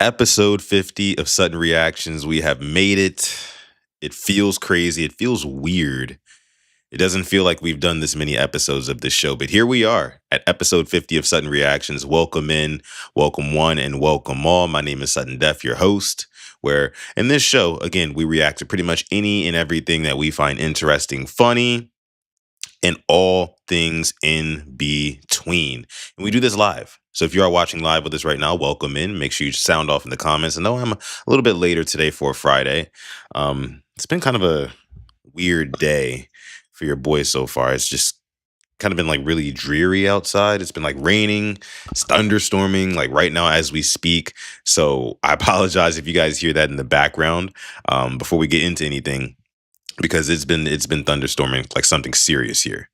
Episode 50 of Sutton Reactions. We have made it. It feels crazy. It feels weird. It doesn't feel like we've done this many episodes of this show, but here we are at episode 50 of Sutton Reactions. Welcome in, welcome one, and welcome all. My name is Sutton Def, your host, where in this show, again, we react to pretty much any and everything that we find interesting, funny, and all things in between. And we do this live. So if you are watching live with us right now, welcome in. Make sure you sound off in the comments. I know I'm a little bit later today for a Friday. It's been kind of a weird day for your boy so far. It's just kind of been like really dreary outside. It's been like raining, it's thunderstorming like right now as we speak. So I apologize if you guys hear that in the background before we get into anything, because it's been thunderstorming like something serious here.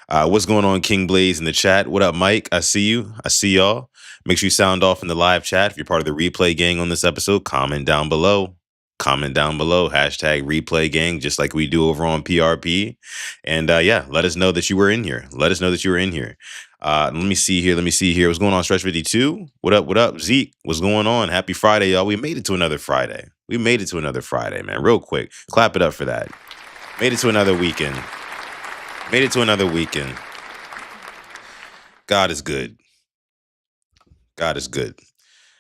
What's going on, King Blaze in the chat? What up, Mike? I see you. I see y'all. Make sure you sound off in the live chat. If you're part of the replay gang on this episode, comment down below. Comment down below. Hashtag replay gang, just like we do over on PRP. And yeah, let us know that you were in here. Let us know that you were in here. Let me see here. What's going on, Stretch 52? What up? What up, Zeke? What's going on? Happy Friday, y'all. We made it to another Friday. We made it to another Friday, man. Real quick. Clap it up for that. Made it to another weekend. Made it to another weekend. God is good. God is good.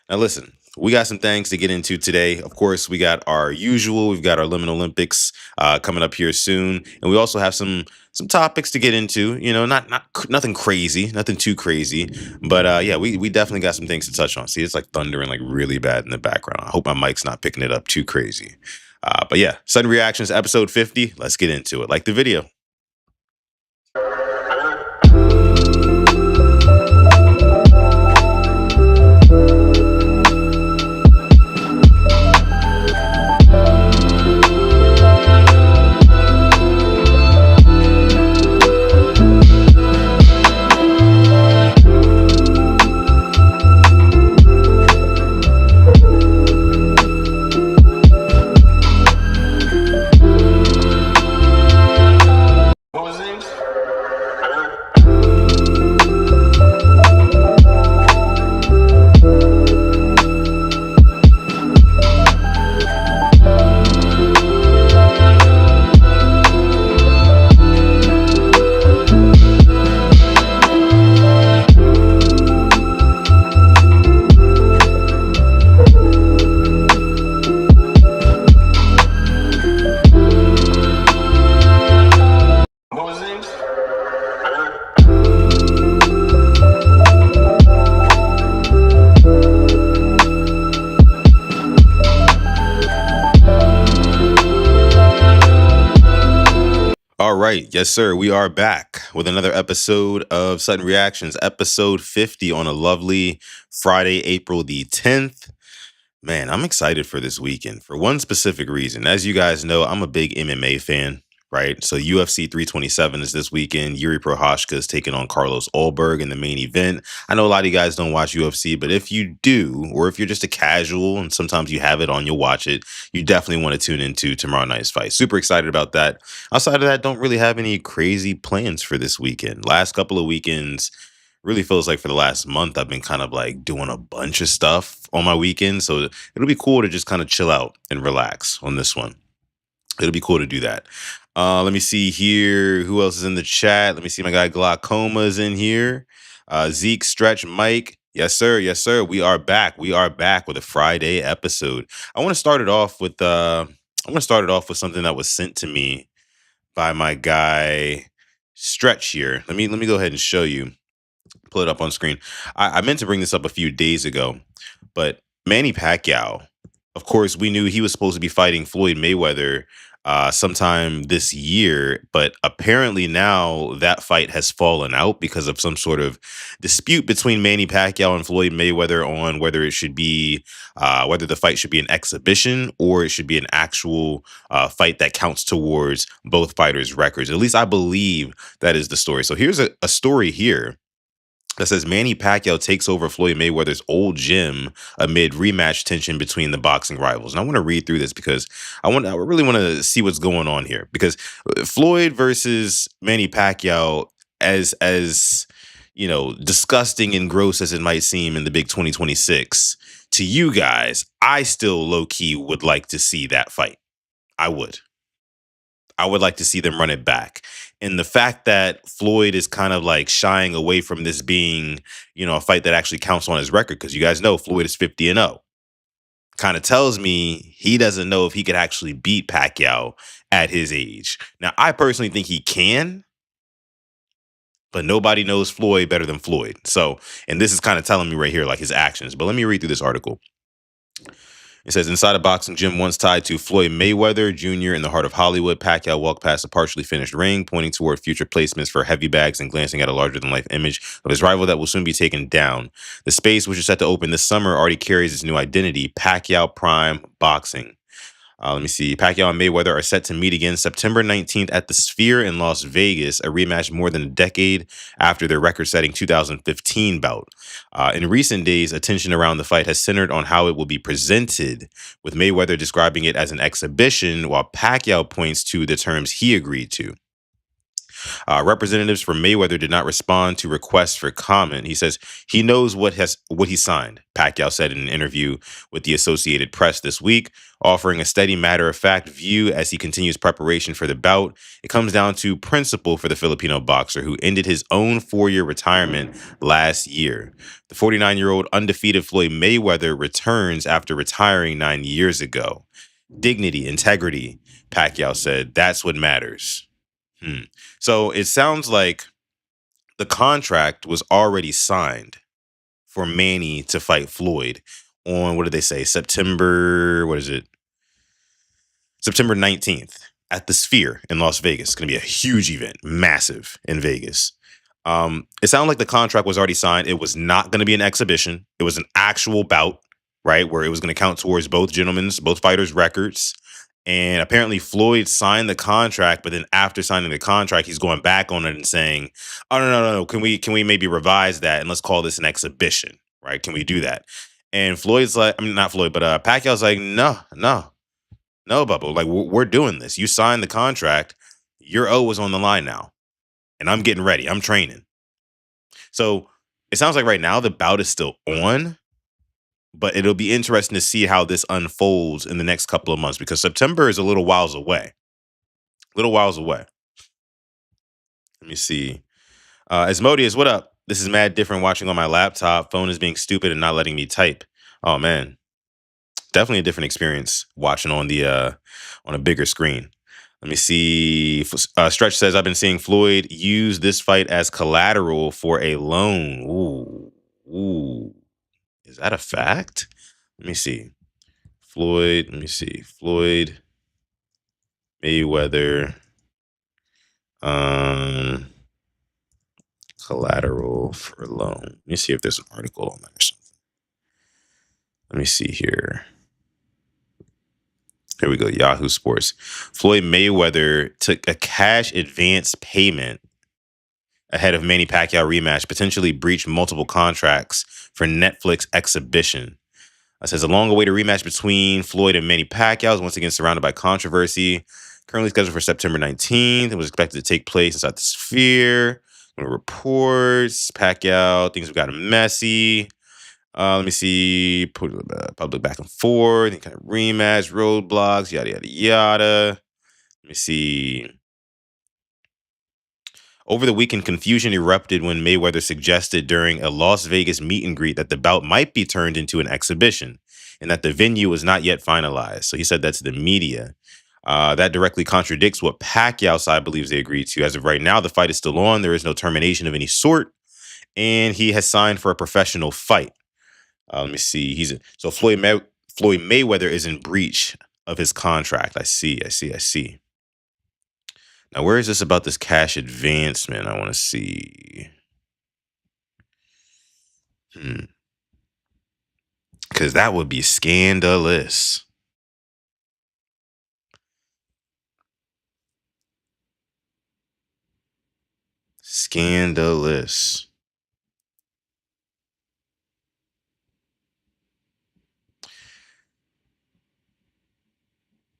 Now listen, we got some things to get into today. Of course, we got our usual. We've got our Liminal Olympics coming up here soon, and we also have some topics to get into. You know, nothing crazy, nothing too crazy, but yeah, we definitely got some things to touch on. See, it's like thundering like really bad in the background. I hope my mic's not picking it up too crazy. But yeah, Sudden Reactions, episode 50. Let's get into it. Like the video. All right. Yes, sir. We are back with another episode of Sudden Reactions, episode 50 on a lovely Friday, April the 10th. Man, I'm excited for this weekend for one specific reason. As you guys know, I'm a big MMA fan, right? So UFC 327 is this weekend. Yuri Prochazka is taking on Carlos Ulberg in the main event. I know a lot of you guys don't watch UFC, but if you do, or if you're just a casual and sometimes you have it on, you'll watch it, you definitely want to tune into tomorrow night's fight. Super excited about that. Outside of that, don't really have any crazy plans for this weekend. Last couple of weekends, really feels like for the last month, I've been kind of like doing a bunch of stuff on my weekends. So it'll be cool to just kind of chill out and relax on this one. It'll be cool to do that. Let me see here. Who else is in the chat? Let me see. My guy Glaucoma is in here. Zeke, Stretch, Mike. Yes, sir. Yes, sir. We are back. We are back with a Friday episode. I want to start it off with something that was sent to me by my guy Stretch here. Let me go ahead and show you. Pull it up on screen. I meant to bring this up a few days ago, but Manny Pacquiao, of course, we knew he was supposed to be fighting Floyd Mayweather sometime this year, but apparently now that fight has fallen out because of some sort of dispute between Manny Pacquiao and Floyd Mayweather on whether it should be whether the fight should be an exhibition or it should be an actual fight that counts towards both fighters' records. At least I believe that is the story. So here's a story here that says Manny Pacquiao takes over Floyd Mayweather's old gym amid rematch tension between the boxing rivals. And I want to read through this because I really want to see what's going on here. Because Floyd versus Manny Pacquiao, as you know, disgusting and gross as it might seem in the big 2026, to you guys, I still low key would like to see that fight. I would. I would like to see them run it back. And the fact that Floyd is kind of like shying away from this being, a fight that actually counts on his record, because you guys know Floyd is 50-0, kind of tells me he doesn't know if he could actually beat Pacquiao at his age. Now, I personally think he can, but nobody knows Floyd better than Floyd. So, and this is kind of telling me right here, like his actions. But let me read through this article. It says, inside a boxing gym once tied to Floyd Mayweather Jr. in the heart of Hollywood, Pacquiao walked past a partially finished ring, pointing toward future placements for heavy bags and glancing at a larger-than-life image of his rival that will soon be taken down. The space, which is set to open this summer, already carries its new identity, Pacquiao Prime Boxing. Let me see. Pacquiao and Mayweather are set to meet again September 19th at the Sphere in Las Vegas, a rematch more than a decade after their record-setting 2015 bout. In recent days, attention around the fight has centered on how it will be presented, with Mayweather describing it as an exhibition, while Pacquiao points to the terms he agreed to. Representatives from Mayweather did not respond to requests for comment. He says he knows what he signed, Pacquiao said in an interview with the Associated Press this week, offering a steady matter-of-fact view as he continues preparation for the bout. It comes down to principle for the Filipino boxer who ended his own 4-year retirement last year. The 49-year-old undefeated Floyd Mayweather returns after retiring 9 years ago. Dignity, integrity, Pacquiao said, that's what matters. So it sounds like the contract was already signed for Manny to fight Floyd on, what did they say, September 19th at the Sphere in Las Vegas. It's going to be a huge event, massive in Vegas. It sounded like the contract was already signed. It was not going to be an exhibition. It was an actual bout, right, where it was going to count towards both fighters' records. And apparently Floyd signed the contract, but then after signing the contract, he's going back on it and saying, "Oh no. Can we maybe revise that and let's call this an exhibition, right? Can we do that?" And Floyd's like, I mean, not Floyd, but Pacquiao's like, no, Bubba, like we're doing this. You signed the contract. Your O is on the line now, and I'm getting ready. I'm training. So it sounds like right now the bout is still on. But it'll be interesting to see how this unfolds in the next couple of months, because September is a little whiles away. Let me see. Asmodeus, what up? This is mad different watching on my laptop. Phone is being stupid and not letting me type. Oh man, definitely a different experience watching on a bigger screen. Let me see. Stretch says, I've been seeing Floyd use this fight as collateral for a loan. Ooh. Is that a fact? Let me see. Floyd Mayweather collateral for loan. Let me see if there's an article on that or something. Let me see here. Here we go. Yahoo Sports. Floyd Mayweather took a cash advance payment ahead of Manny Pacquiao rematch, potentially breached multiple contracts for Netflix exhibition. It says a long-awaited rematch between Floyd and Manny Pacquiao is once again surrounded by controversy. Currently scheduled for September 19th. It was expected to take place inside the Sphere. Reports, Pacquiao, things have gotten messy. Let me see. Public back and forth, kind of rematch, roadblocks, yada, yada, yada. Let me see. Over the weekend, confusion erupted when Mayweather suggested during a Las Vegas meet and greet that the bout might be turned into an exhibition and that the venue was not yet finalized. So he said that to the media. That directly contradicts what Pacquiao's side believes they agreed to. As of right now, the fight is still on. There is no termination of any sort, and he has signed for a professional fight. Let me see. So Floyd Mayweather is in breach of his contract. I see. Now, where is this about this cash advancement? I want to see. Because that would be scandalous. Scandalous.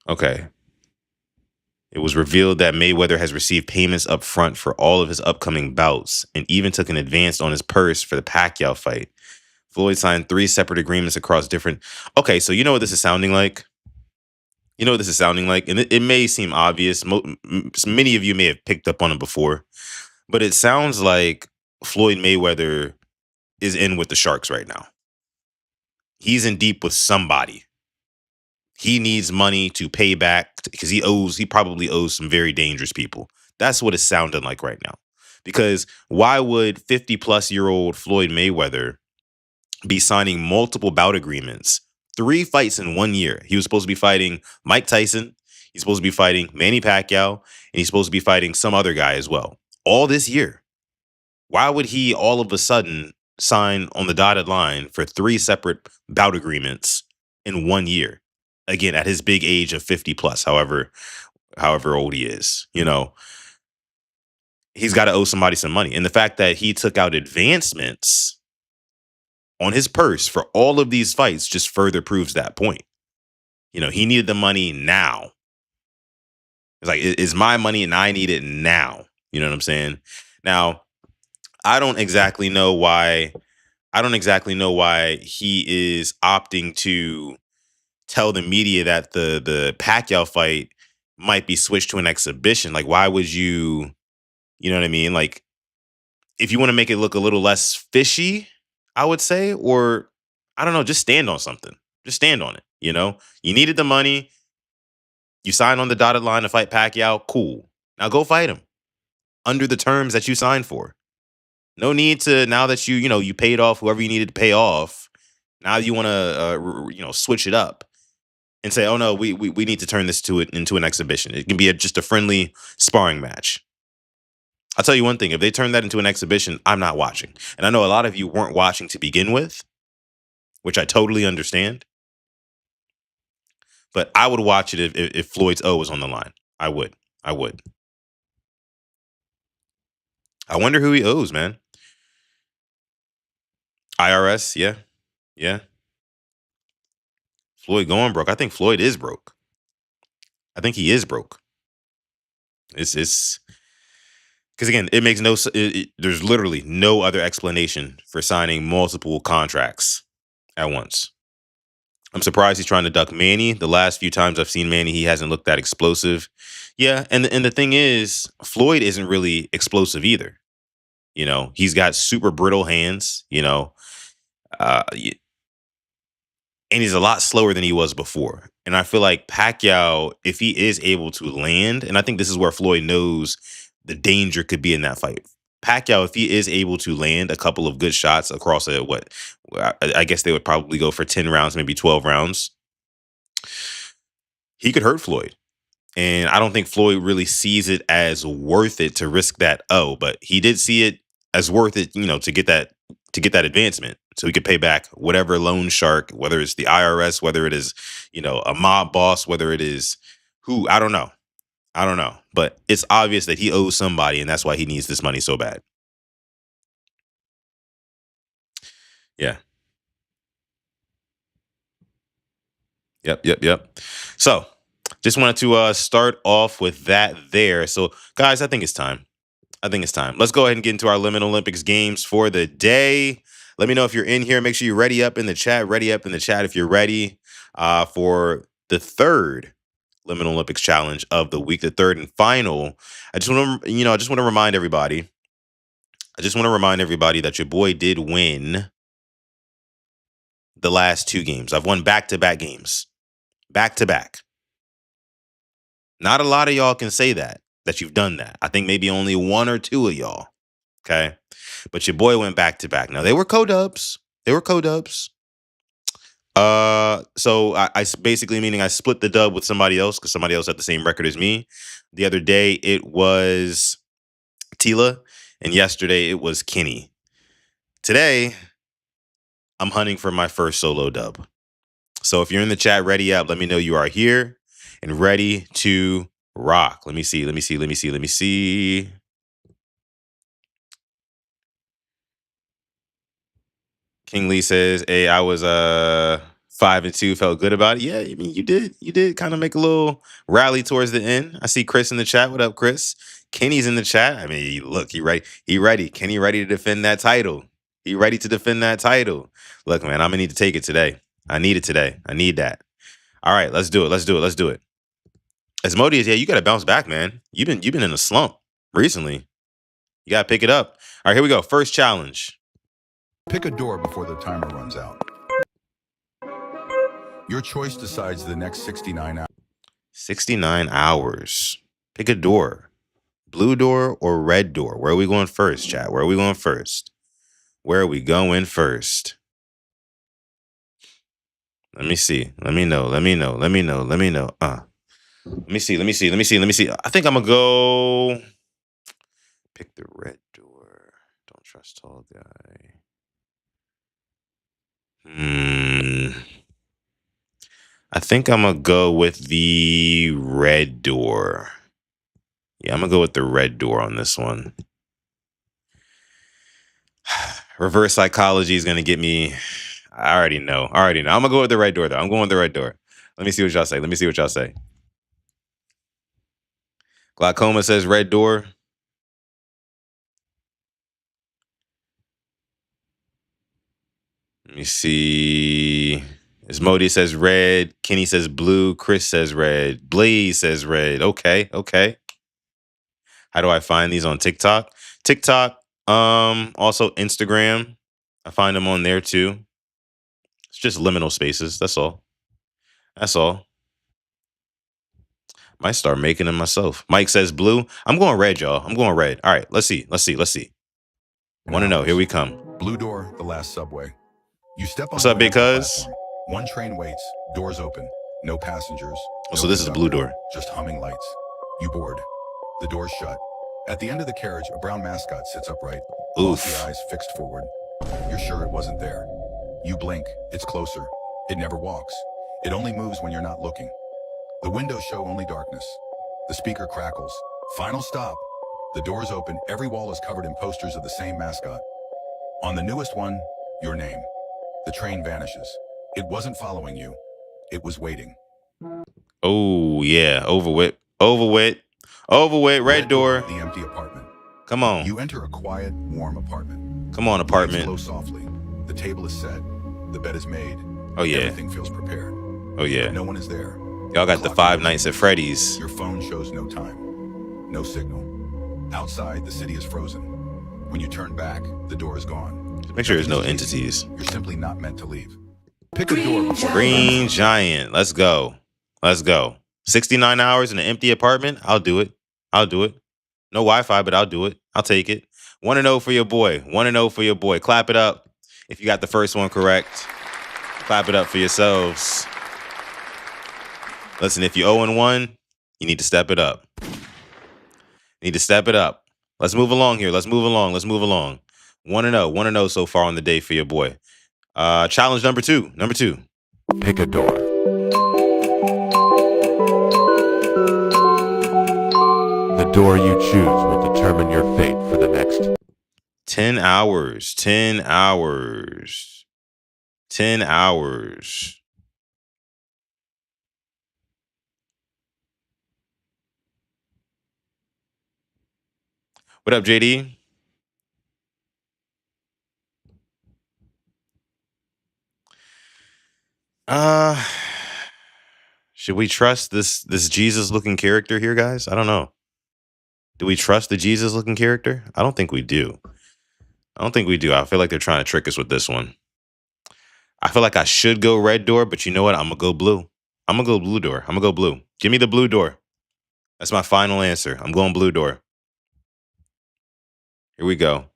Okay. It was revealed that Mayweather has received payments up front for all of his upcoming bouts and even took an advance on his purse for the Pacquiao fight. Floyd signed three separate agreements across different. Okay, so you know what this is sounding like? You know what this is sounding like? And it may seem obvious. Many of you may have picked up on it before, but it sounds like Floyd Mayweather is in with the Sharks right now. He's in deep with somebody. He needs money to pay back because he probably owes some very dangerous people. That's what it's sounding like right now. Because why would 50 plus year old Floyd Mayweather be signing multiple bout agreements, three fights in 1 year? He was supposed to be fighting Mike Tyson. He's supposed to be fighting Manny Pacquiao, and he's supposed to be fighting some other guy as well. All this year. Why would he all of a sudden sign on the dotted line for three separate bout agreements in 1 year? Again, at his big age of 50 plus, however old he is, he's got to owe somebody some money. And the fact that he took out advancements on his purse for all of these fights just further proves that point. He needed the money now. It's like, it's my money and I need it now. You know what I'm saying? Now, I don't exactly know why he is opting to tell the media that the Pacquiao fight might be switched to an exhibition. Like, why would you know what I mean? Like, if you want to make it look a little less fishy, I would say, or I don't know, just stand on something. Just stand on it. You needed the money. You signed on the dotted line to fight Pacquiao. Cool. Now go fight him under the terms that you signed for. No need to, now that you paid off whoever you needed to pay off. Now you want to switch it up and say, oh no, we need to turn this into an exhibition. It can be just a friendly sparring match. I'll tell you one thing: if they turn that into an exhibition, I'm not watching. And I know a lot of you weren't watching to begin with, which I totally understand. But I would watch it if Floyd's O was on the line. I would. I wonder who he owes, man. IRS, yeah. Yeah. Floyd going broke. I think Floyd is broke. I think he is broke. It's because again, it makes no. There's literally no other explanation for signing multiple contracts at once. I'm surprised he's trying to duck Manny. The last few times I've seen Manny, he hasn't looked that explosive. Yeah, and the thing is, Floyd isn't really explosive either. He's got super brittle hands. Uh, and he's a lot slower than he was before. And I feel like Pacquiao, if he is able to land, and I think this is where Floyd knows the danger could be in that fight. Pacquiao, if he is able to land a couple of good shots across I guess they would probably go for 10 rounds, maybe 12 rounds. He could hurt Floyd. And I don't think Floyd really sees it as worth it to risk that. Oh, but he did see it as worth it, to get that advancement. So he could pay back whatever loan shark, whether it's the IRS, whether it is, a mob boss, whether it is who, I don't know. But it's obvious that he owes somebody, and that's why he needs this money so bad. Yeah. Yep. So just wanted to start off with that there. So, guys, I think it's time. Let's go ahead and get into our Liminal Olympics games for the day. Let me know if you're in here. Make sure you're ready up in the chat. If you're ready for the third Liminal Olympics challenge of the week, the third and final. I just want to remind everybody. That your boy did win the last two games. I've won back-to-back games. Back-to-back. Not a lot of y'all can say that you've done that. I think maybe only one or two of y'all. Okay. But your boy went back-to-back. Now, they were co-dubs. So I basically, meaning I split the dub with somebody else because somebody else had the same record as me. The other day, it was Tila. And yesterday, it was Kenny. Today, I'm hunting for my first solo dub. So if you're in the chat, ready up, let me know you are here and ready to rock. Let me see. King Lee says, "Hey, I was 5-2, felt good about it." Yeah, I mean, you did kind of make a little rally towards the end. I see Chris in the chat. What up, Chris? Kenny's in the chat. I mean, look, he ready. Kenny ready to defend that title. He ready to defend that title. Look, man, I'm gonna need to take it today. I need it today. I need that. All right, let's do it. Let's do it. Let's do it. Asmodeus, yeah, you gotta bounce back, man. You've been in a slump recently. You gotta pick it up. All right, here we go. First challenge. Pick a door before the timer runs out. Your choice decides the next 69 hours. 69 hours. Pick a door. Blue door or red door? Where are we going first, chat? Where are we going first? Where are we going first? Let me see. Let me know. Let me know. Let me know. Let me know. Let me see. Let me see. Let me see. Let me see. I think I'm gonna go. Pick the red door. Don't trust tall guy. I think I'm gonna go with the red door. Yeah, I'm gonna go with the red door on this one. Reverse psychology is gonna get me. I already know. I'm gonna go with the red door though. I'm going with the red door. Let me see what y'all say. Let me see what y'all say. Glaucoma says red door. Let me see. Asmodeus says red. Kenny says blue. Chris says red. Blaze says red. Okay. How do I find these on TikTok? TikTok. Also Instagram. I find them on there too. It's just liminal spaces. That's all. Might start making them myself. Mike says blue. I'm going red, y'all. I'm going red. All right. Let's see. Want to know. Here we come. Blue door, the last subway. You step on What's up, the big cuz? platform. One train waits, doors open, no passengers. Oh, so this is a blue door. Just humming lights. You board. The door's shut. At the end of the carriage, a brown mascot sits upright, glossy eyes fixed forward. You're sure it wasn't there. You blink, it's closer. It never walks. It only moves when you're not looking. The windows show only darkness. The speaker crackles. Final stop. The doors open, every wall is covered in posters of the same mascot. On the newest one, your name. The train vanishes. It wasn't following you. It was waiting. Oh, yeah. Overweight. Red door. The empty apartment. Come on. You enter a quiet, warm apartment. Come on, apartment. Lights glow softly. The table is set. The bed is made. Oh, yeah. Everything feels prepared. Oh, yeah. No one is there. Y'all got the Five Nights at Freddy's. Your phone shows no time. No signal. Outside, the city is frozen. When you turn back, the door is gone. Make sure there's no entities. You're simply not meant to leave. Pick a door before Green Giant. Let's go. 69 hours in an empty apartment. I'll do it. No Wi-Fi, but I'll do it. I'll take it. 1-0 for your boy. 1-0 for your boy. Clap it up if you got the first one correct. Clap it up for yourselves. Listen, if you're 0-1, you need to step it up. Let's move along here. 1-0. 1-0 so far on the day for your boy. Challenge number two. Pick a door. The door you choose will determine your fate for the next 10 hours. 10 hours. What up, JD? Should we trust this Jesus-looking character here, guys? I don't know. Do we trust the Jesus-looking character? I don't think we do. I feel like they're trying to trick us with this one. I feel like I should go red door, but you know what? I'm going to go blue. I'm going to go blue door. I'm going to go blue. Give me the blue door. That's my final answer. I'm going blue door. Here we go.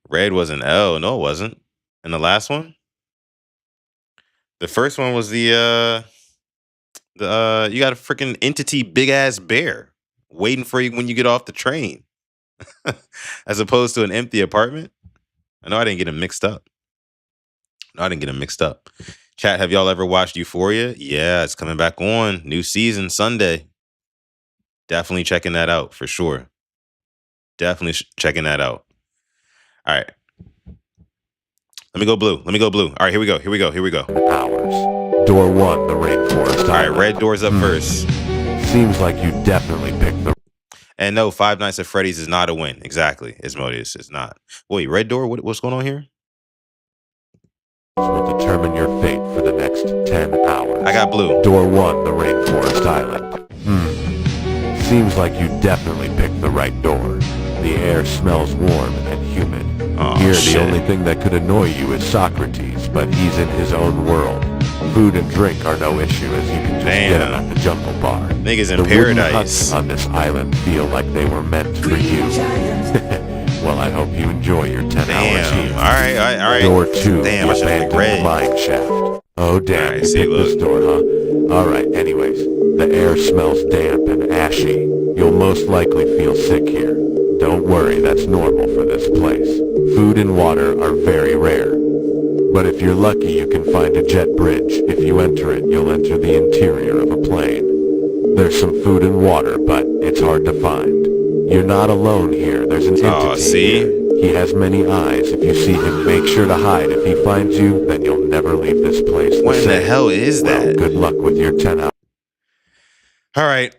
Red was an L. No, it wasn't. And the last one? The first one was you got a freaking entity big ass bear waiting for you when you get off the train. As opposed to an empty apartment. I know I didn't get them mixed up. Chat, have y'all ever watched Euphoria? Yeah, it's coming back on. New season Sunday. Definitely checking that out for sure. Checking that out. All right. Let me go blue. All right, here we go. hours. Door 1, the rainforest. All right, red door's up first. Seems like you definitely picked the... And no, Five Nights at Freddy's is not a win. Exactly. Asmodeus is not. Wait, Red Door? What's going on here? Will determine your fate for the next 10 hours. I got blue. Door 1, the Rainforest Island. Seems like you definitely picked the right door. The air smells warm and humid. Here, the only thing that could annoy you is Socrates, but he's in his own world. Food and drink are no issue, as you can just get them at the Jungle Bar. Niggas in the paradise. Huts on this island feel like they were meant for you. Well, I hope you enjoy your 10 hours here. All right. Door 2, damn, I the should have abandoned red. mine shaft. Oh, damn, Alright, you see, picked look. this door, huh? Alright, anyways, the air smells damp and ashy. You'll most likely feel sick here. Don't worry, that's normal for this place. Food and water are very rare. But if you're lucky, you can find a jet bridge. If you enter it, you'll enter the interior of a plane. There's some food and water, but it's hard to find. You're not alone here. There's an entity here. He has many eyes. If you see him, make sure to hide. If he finds you, then you'll never leave this place. What in the hell is that? Good luck with your 10 hours. All right.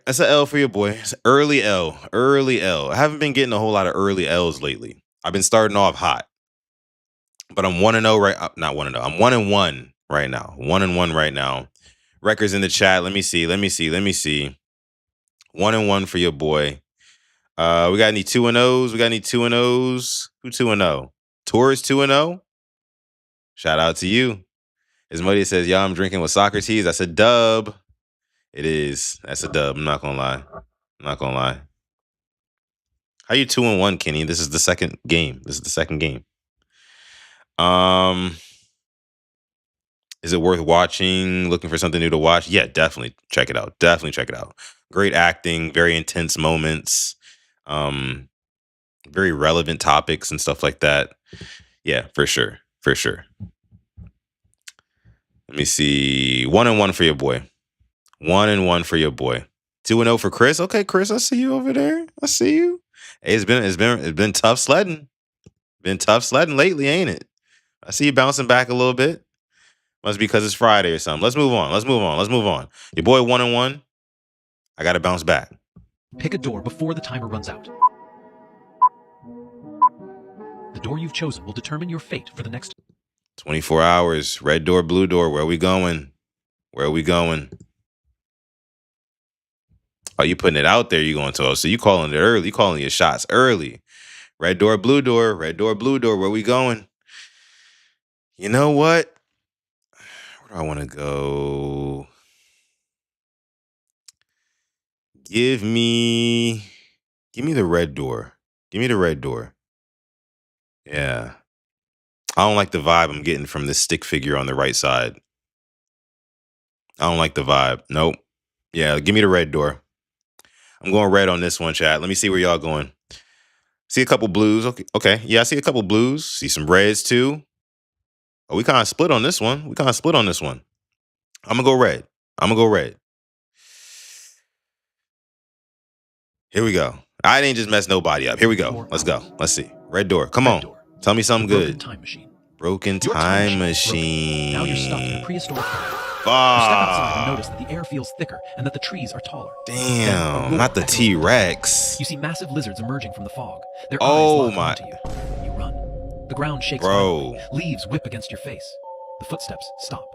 That's an L for your boy. It's early L. I haven't been getting a whole lot of early L's lately. I've been starting off hot. But I'm 1-0 right. Not 1-0. I'm 1-1 right now. 1-1 right now. Records in the chat. Let me see. 1-1 for your boy. We got any 2-0s? Who 2-0? Tourist 2-0? Shout out to you. Asmodeus says, "Y'all, I'm drinking with Socrates." That's a dub. It is. That's a dub. I'm not gonna lie. How you 2-1, Kenny? This is the second game. Is it worth watching? Looking for something new to watch? Yeah, definitely check it out. Great acting, very intense moments, very relevant topics and stuff like that. Yeah, for sure. Let me see. 1-1 for your boy. 1-1 for your boy. 2-0 for Chris. Okay, Chris, I see you over there. I see you. Hey, it's been tough sledding. Been tough sledding lately, ain't it? I see you bouncing back a little bit. Must be because it's Friday or something. Let's move on. Your boy 1-1. I got to bounce back. Pick a door before the timer runs out. The door you've chosen will determine your fate for the next 24 hours. Red door, blue door. Where are we going? Oh, you putting it out there. You going to? So you calling it early. You calling your shots early. Red door, blue door. Where we going? You know what? Where do I want to go? Give me the red door. Yeah. I don't like the vibe I'm getting from this stick figure on the right side. I don't like the vibe. Nope. Yeah, give me the red door. I'm going red on this one, chat. Let me see where y'all going. See a couple blues. Okay. Yeah, I see a couple blues. See some reds too. Oh, we kind of split on this one. I'm gonna go red. Here we go. I didn't just mess nobody up. Here we go. Let's go. Let's see. Red door. Come on. Tell me something good. Broken time machine. Now you're stuck in a prehistoric time. You step outside and notice that the air feels thicker and that the trees are taller. Damn, not the T-Rex. You see massive lizards emerging from the fog. Their Oh eyes lock my. onto you. You run. The ground shakes Bro. violently. Leaves whip against your face. The footsteps stop.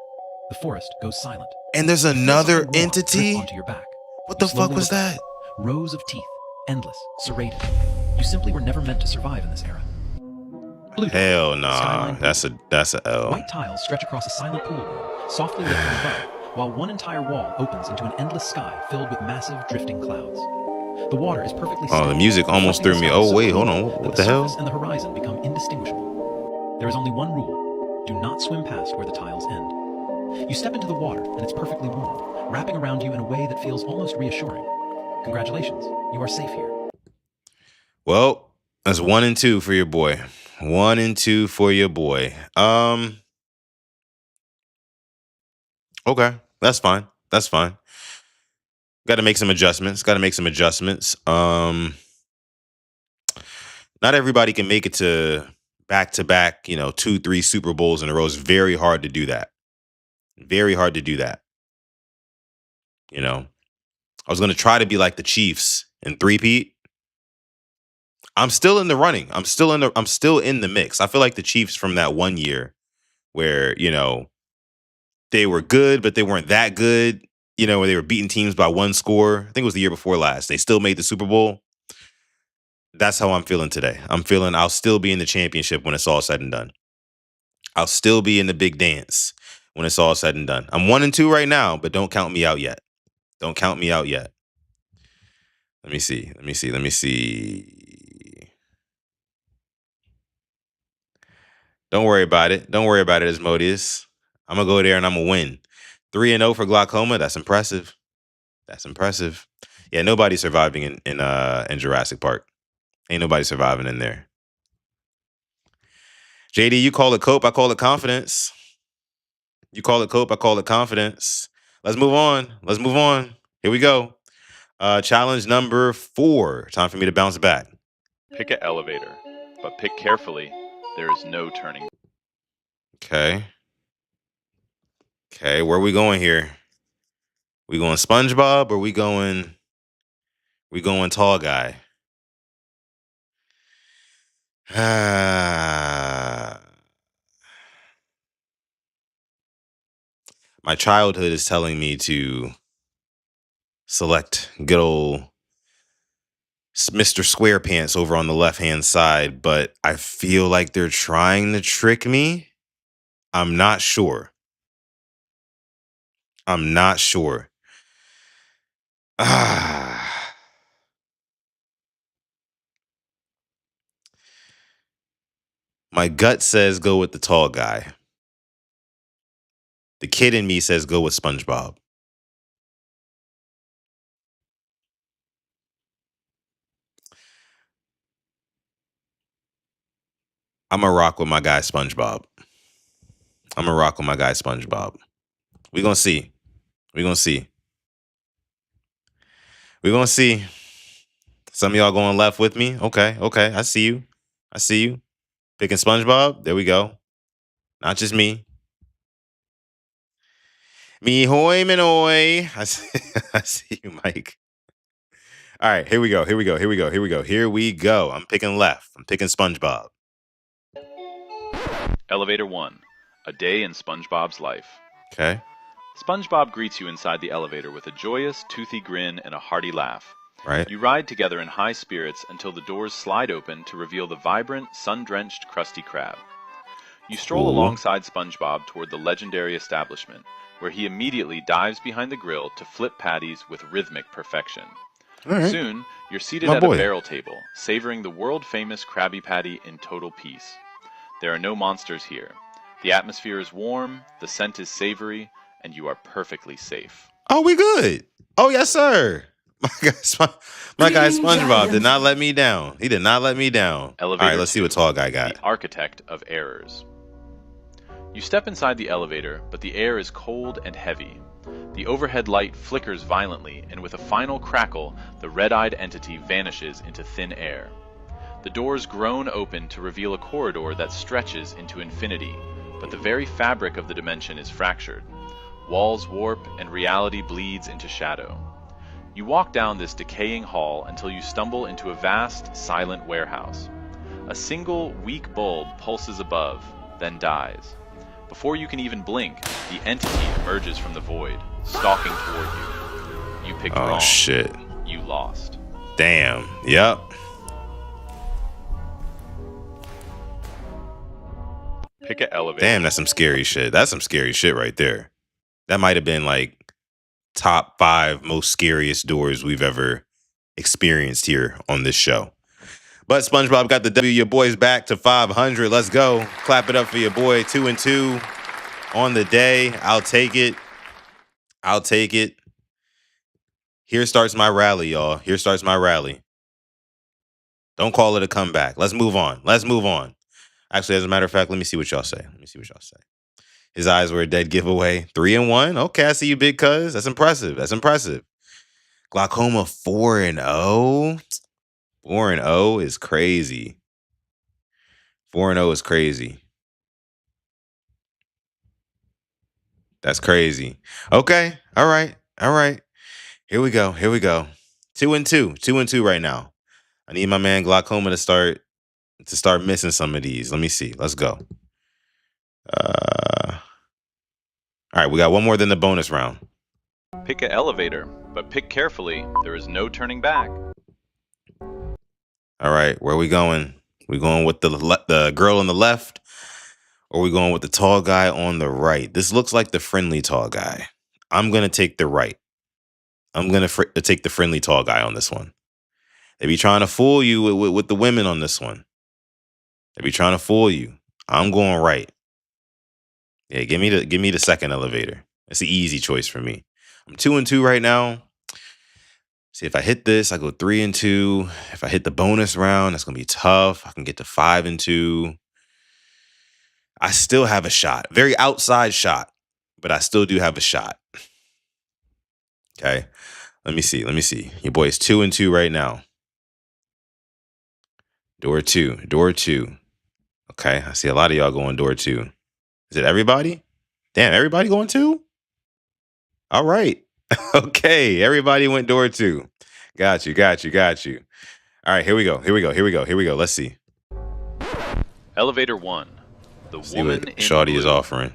The forest goes silent. And there's You feel another something warm entity? drip onto your back. What You the fuck slowly was look up. that? Rows of teeth, endless, serrated. You simply were never meant to survive in this era. Blue door. Hell nah. Skyline pool. That's a L. White tiles stretch across a silent pool room, softly lit from above, while one entire wall opens into an endless sky filled with massive drifting clouds. The water is perfectly still. Oh, the music almost threw me. Oh wait, hold on. What the hell? The surface and the horizon become indistinguishable. There is only one rule: do not swim past where the tiles end. You step into the water, and it's perfectly warm, wrapping around you in a way that feels almost reassuring. Congratulations, you are safe here. Well, that's 1 and 2 for your boy. 1 and 2 for your boy. Okay, that's fine. Got to make some adjustments. Not everybody can make it to back, 2-3 Super Bowls in a row. It's very hard to do that. I was going to try to be like the Chiefs and three-peat. I'm still in the running. I'm still in the mix. I feel like the Chiefs from that one year where, they were good, but they weren't that good, where they were beating teams by one score. I think it was the year before last. They still made the Super Bowl. That's how I'm feeling today. I'm feeling I'll still be in the championship when it's all said and done. I'll still be in the big dance when it's all said and done. I'm 1-2 right now, but don't count me out yet. Don't count me out yet. Let me see. Don't worry about it. Don't worry about it, Asmodeus. I'm going to go there and I'm going to win. 3-0 for glaucoma. That's impressive. That's impressive. Yeah, nobody's surviving in Jurassic Park. Ain't nobody surviving in there. JD, you call it cope, I call it confidence. You call it cope, I call it confidence. Let's move on. Here we go. Challenge number 4. Time for me to bounce back. Pick an elevator, but pick carefully. There is no turning. Okay, where are we going here? We going SpongeBob or we going tall guy? My childhood is telling me to select good old Mr. SquarePants over on the left-hand side, but I feel like they're trying to trick me. I'm not sure. My gut says go with the tall guy. The kid in me says go with SpongeBob. I'm going to rock with my guy SpongeBob. We're going to see. Some of y'all going left with me. Okay. I see you. Picking SpongeBob. There we go. Not just me. Me hoy minoy. I see you, Mike. All right, here we go. I'm picking left. I'm picking SpongeBob. Elevator 1. A day in SpongeBob's life. Okay. SpongeBob greets you inside the elevator with a joyous, toothy grin and a hearty laugh. Right. You ride together in high spirits until the doors slide open to reveal the vibrant, sun-drenched Krusty Krab. You stroll alongside SpongeBob toward the legendary establishment, where he immediately dives behind the grill to flip patties with rhythmic perfection. Right. Soon, you're seated at a barrel table, savoring the world-famous Krabby Patty in total peace. There are no monsters here. The atmosphere is warm, the scent is savory, and you are perfectly safe. Oh, we good. Oh, yes, sir. My guy SpongeBob did not let me down. He did not let me down. Elevator All right, let's see what tall guy got. The architect of errors. You step inside the elevator, but the air is cold and heavy. The overhead light flickers violently, and with a final crackle, the red-eyed entity vanishes into thin air. The doors groan open to reveal a corridor that stretches into infinity, but the very fabric of the dimension is fractured. Walls warp, and reality bleeds into shadow. You walk down this decaying hall until you stumble into a vast, silent warehouse. A single, weak bulb pulses above, then dies. Before you can even blink, the entity emerges from the void, stalking toward you. You picked wrong. Oh, shit. You lost. Damn. Yep. Pick an elevator. Damn, that's some scary shit. That's some scary shit right there. That might have been like top 5 most scariest doors we've ever experienced here on this show. But SpongeBob got the W. Your boy's back to 500. Let's go. Clap it up for your boy. 2-2 on the day. I'll take it. Here starts my rally, y'all. Don't call it a comeback. Let's move on. Actually, as a matter of fact, let me see what y'all say. His eyes were a dead giveaway. 3-1. Okay, I see you, big cuz. That's impressive. Glaucoma 4-0. 4-0 is crazy. 4-0 is crazy. That's crazy. Okay. All right. Here we go. Here we go. 2-2. 2-2 right now. I need my man Glaucoma to start missing some of these. Let me see. Let's go. All right, we got one more than the bonus round. Pick an elevator, but pick carefully. There is no turning back. All right, where are we going? We going with the girl on the left, or we going with the tall guy on the right? This looks like the friendly tall guy. I'm gonna take the right. I'm gonna take the friendly tall guy on this one. They be trying to fool you with the women on this one. They be trying to fool you. I'm going right. Yeah, give me the second elevator. It's the easy choice for me. I'm 2-2 right now. See, if I hit this, I go 3-2. If I hit the bonus round, that's gonna be tough. I can get to 5-2. I still have a shot. Very outside shot, but I still do have a shot. Okay. Let me see. Your boy is 2-2 right now. Door two. Okay. I see a lot of y'all going door 2. Is it everybody? Damn, everybody going 2? All right. Okay. Everybody went door 2. Got you. All right, here we go. Let's see. Elevator 1. The See woman what in Shawty blue. is offering.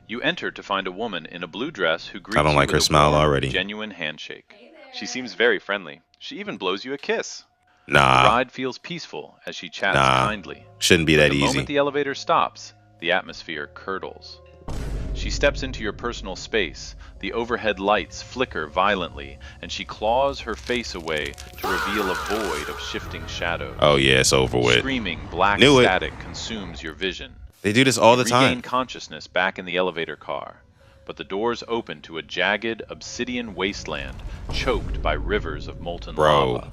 You enter to find a woman in a blue dress who greets I don't you like with her a smile warm, already. genuine handshake. She seems very friendly. She even blows you a kiss. The Nah, ride feels peaceful as she chats kindly. shouldn't be But that the easy. moment the elevator stops, the atmosphere curdles. She steps into your personal space. The overhead lights flicker violently, and she claws her face away to reveal a void of shifting shadows. Oh yeah, it's over with. Screaming black Knew it. static consumes your vision. They do this all the You regain time. consciousness back in the elevator car, but the doors open to a jagged, obsidian wasteland choked by rivers of molten Bro. lava.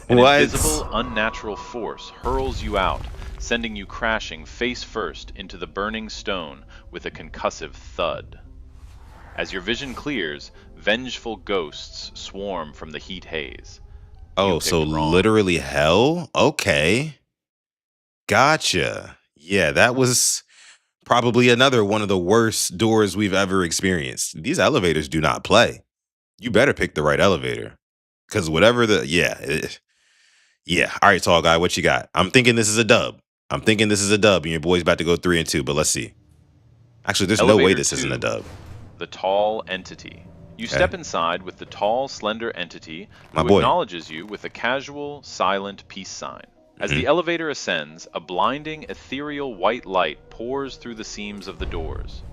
An What? invisible, unnatural force hurls you out, sending you crashing face first into the burning stone with a concussive thud. As your vision clears, vengeful ghosts swarm from the heat haze. Oh, You so picked wrong. literally hell? Okay. Gotcha. Yeah, that was probably another one of the worst doors we've ever experienced. These elevators do not play. You better pick the right elevator. Because whatever yeah. All right, tall guy, what you got? I'm thinking this is a dub. And your boy's about to go 3-2, but let's see. Actually, there's no way Elevator this isn't a 2. dub. The tall entity. You Okay. step inside with the tall, slender entity My who boy. acknowledges you with a casual, silent peace sign. As Mhm. the elevator ascends, a blinding, ethereal white light pours through the seams of the doors.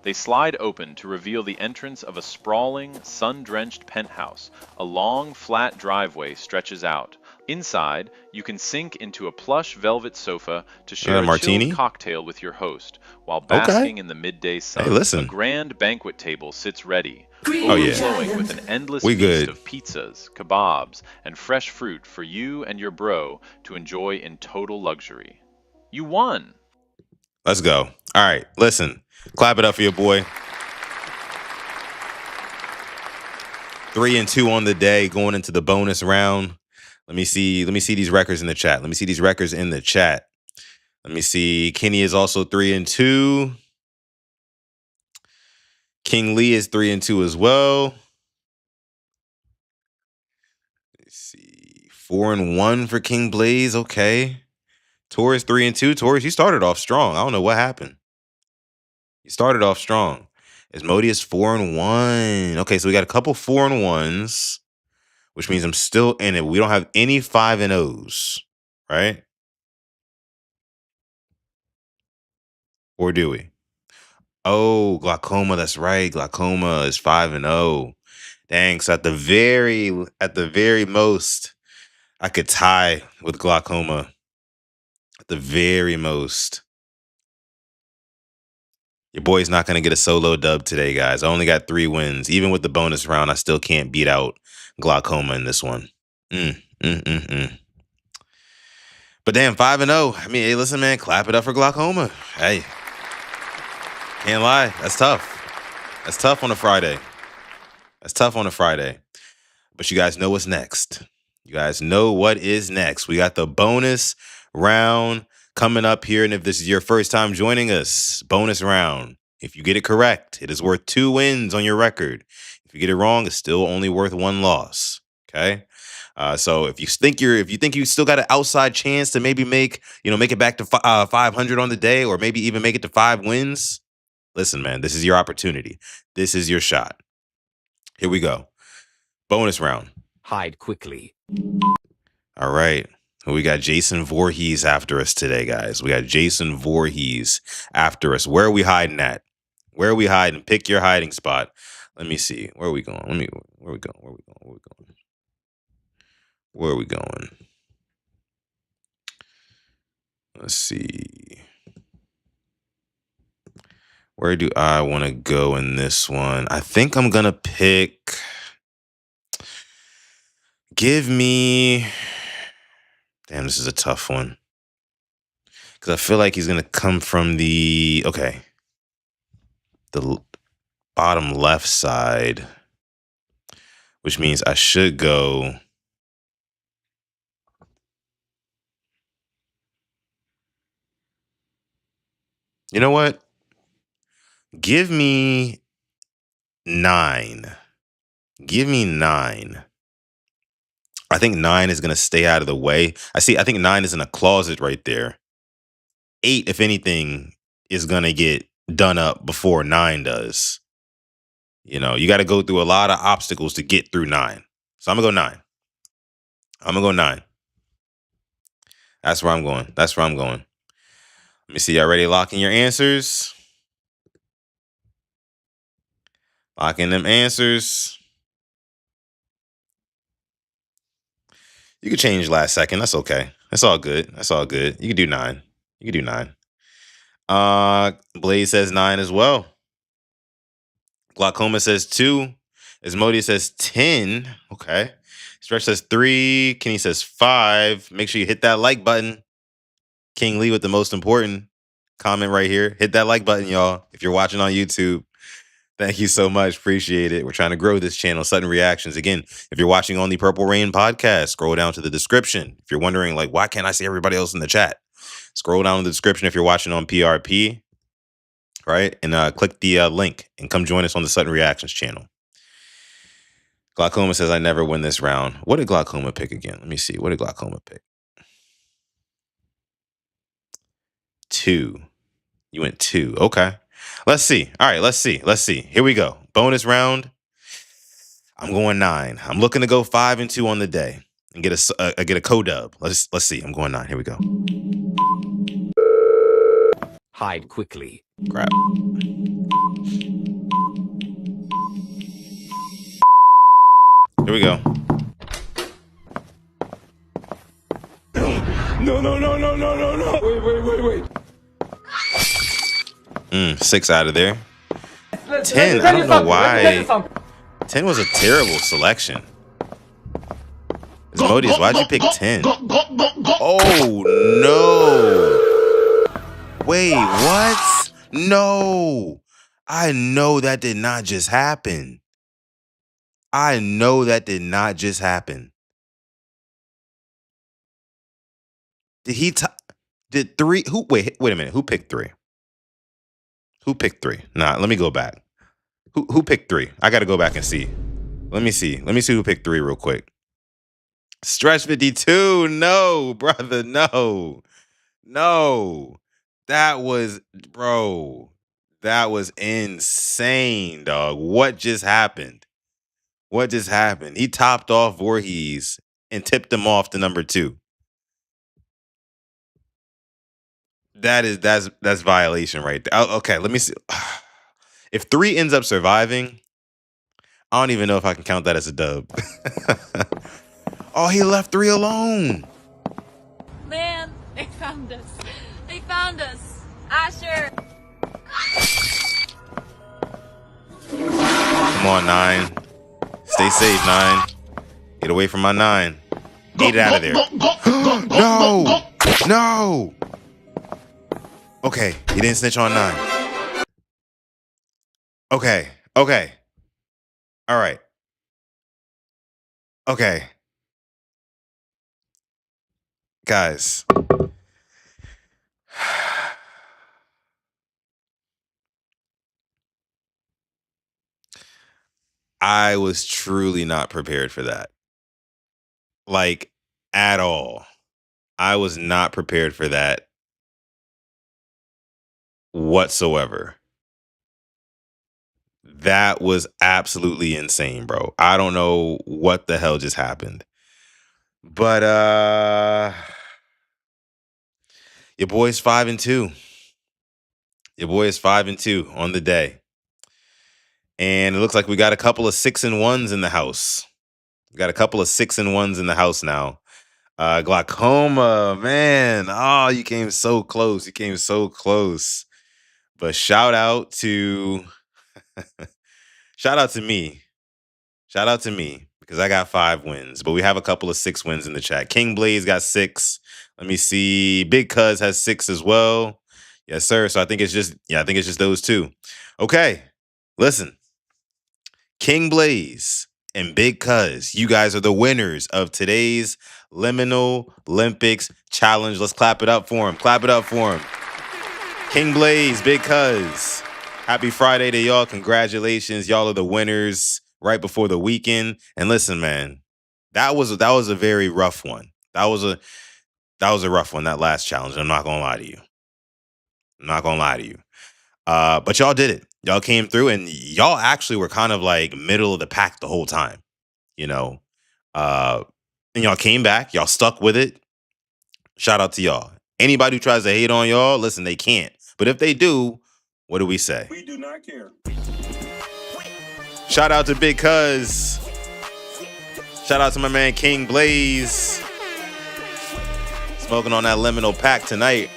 They slide open to reveal the entrance of a sprawling, sun-drenched penthouse. A long, flat driveway stretches out. Inside, you can sink into a plush velvet sofa to share a martini? chilled cocktail with your host while Okay. basking in the midday sun. Hey, listen. A grand banquet table sits ready, Oh, yeah. overflowing with an endless We feast good. of pizzas, kebabs, and fresh fruit for you and your bro to enjoy in total luxury. You won! Let's go. All right, listen. Clap it up for your boy. 3-2 on the day, going into the bonus round. Let me see these records in the chat. Let me see. Kenny is also 3-2. King Lee is 3-2 as well. Let's see. 4-1 for King Blaze. Okay. Taurus 3-2. Taurus, you started off strong. I don't know what happened. You started off strong. Asmodeus 4-1. Okay, so we got a couple 4-1s, which means I'm still in it. We don't have any 5-0s, right? Or do we? Oh, glaucoma. That's right. Glaucoma is 5-0. Dang. So at the very most, I could tie with glaucoma. At the very most. Your boy's not going to get a solo dub today, guys. I only got 3 wins. Even with the bonus round, I still can't beat out glaucoma in this one. But damn, 5-0. I mean, hey, listen, man, clap it up for glaucoma. Hey, can't lie. That's tough. That's tough on a Friday. But you guys know what's next. You guys know what is next. We got the bonus round coming up here. And if this is your first time joining us, bonus round. If you get it correct, it is worth 2 wins on your record. If If you get it wrong, it's still only worth one loss. Okay. So if you think you still got an outside chance to maybe make it back to 500 on the day, or maybe even make it to 5 wins, listen, man, this is your opportunity. This is your shot. Here we go. Bonus round. Hide quickly. All right. We got Jason Voorhees after us today, guys. We got Jason Voorhees after us. Where are we hiding at? Where are we hiding? Pick your hiding spot. Let me see. Where are we going? Where are we going? Where are we going? Where are we going? Where are we going? Let's see. Where do I want to go in this one? I think I'm going to pick. Give me. Damn, this is a tough one. Because I feel like he's going to come from the bottom left side, which means I should go. You know what? Give me 9. Give me 9. I think 9 is going to stay out of the way. I think 9 is in a closet right there. 8, if anything, is going to get done up before 9 does. You got to go through a lot of obstacles to get through 9. So I'm going to go 9. I'm going to go 9. That's where I'm going. Let me see. Y'all ready to lock in your answers? Lock in them answers. You could change last second. That's okay. That's all good. You can do 9. Blaze says 9 as well. Glaucoma says 2. Asmodeus says 10. Okay. Stretch says 3. Kenny says 5. Make sure you hit that like button. King Lee with the most important comment right here. Hit that like button, y'all. If you're watching on YouTube, thank you so much. Appreciate it. We're trying to grow this channel, Sutton Reactions. Again, if you're watching on the Purple Rain podcast, scroll down to the description. If you're wondering, why can't I see everybody else in the chat? Scroll down in the description if you're watching on PRP, right? And click the link and come join us on the Sutton Reactions channel. Glaucoma says, I never win this round. What did Glaucoma pick again? Let me see. What did Glaucoma pick? 2. You went 2. Okay. Let's see. All right, let's see. Here we go. Bonus round. I'm going 9. I'm looking to go 5 and 2 on the day and get a co-dub. Let's see. I'm going 9. Here we go. Hide quickly. Crap. Here we go. No. Wait. 6 out of there. 10. I don't know why. 10 was a terrible selection. Asmodeus, why'd you pick 10? Oh, no. Wait, what? No. I know that did not just happen. Did he did 3? Wait a minute. Who picked 3? Nah, let me go back. Who picked 3? I got to go back and see. Let me see who picked 3 real quick. Stretch 52. No, brother. No. That was insane, dog. What just happened? He topped off Voorhees and tipped him off to number 2. That's violation right there. Okay, let me see. If 3 ends up surviving, I don't even know if I can count that as a dub. Oh, he left 3 alone. Man, they found us. Asher. Come on, 9. Stay safe, 9. Get away from my 9. 8 out of there. No. Okay, he didn't snitch on 9. Okay. All right. Okay. Guys. I was truly not prepared for that. Like, at all. I was not prepared for that whatsoever. That was absolutely insane, bro. I don't know what the hell just happened. But your boy's 5-2. Your boy is 5-2 on the day. And it looks like we got a couple of 6-1s in the house. We got a couple of 6-1s in the house now. Glaucoma, man. Oh, you came so close. You came so close. But shout out to me. Shout out to me because I got 5 wins. But we have a couple of 6 wins in the chat. King Blaze got 6. Let me see. Big Cuz has 6 as well. Yes, sir. So I think it's just those two. Okay. Listen. King Blaze and Big Cuz, you guys are the winners of today's Liminal Olympics challenge. Let's clap it up for him. Clap it up for him. King Blaze, Big Cuz. Happy Friday to y'all. Congratulations. Y'all are the winners right before the weekend. And listen, man, that was a very rough one. That was a rough one, that last challenge. I'm not gonna lie to you. But y'all did it. Y'all came through and y'all actually were kind of like middle of the pack the whole time, you know. And y'all came back, y'all stuck with it. Shout out to y'all. Anybody who tries to hate on y'all, listen, they can't. But if they do, what do we say? We do not care. Shout out to Big Cuz. Shout out to my man King Blaze. Smoking on that liminal pack tonight.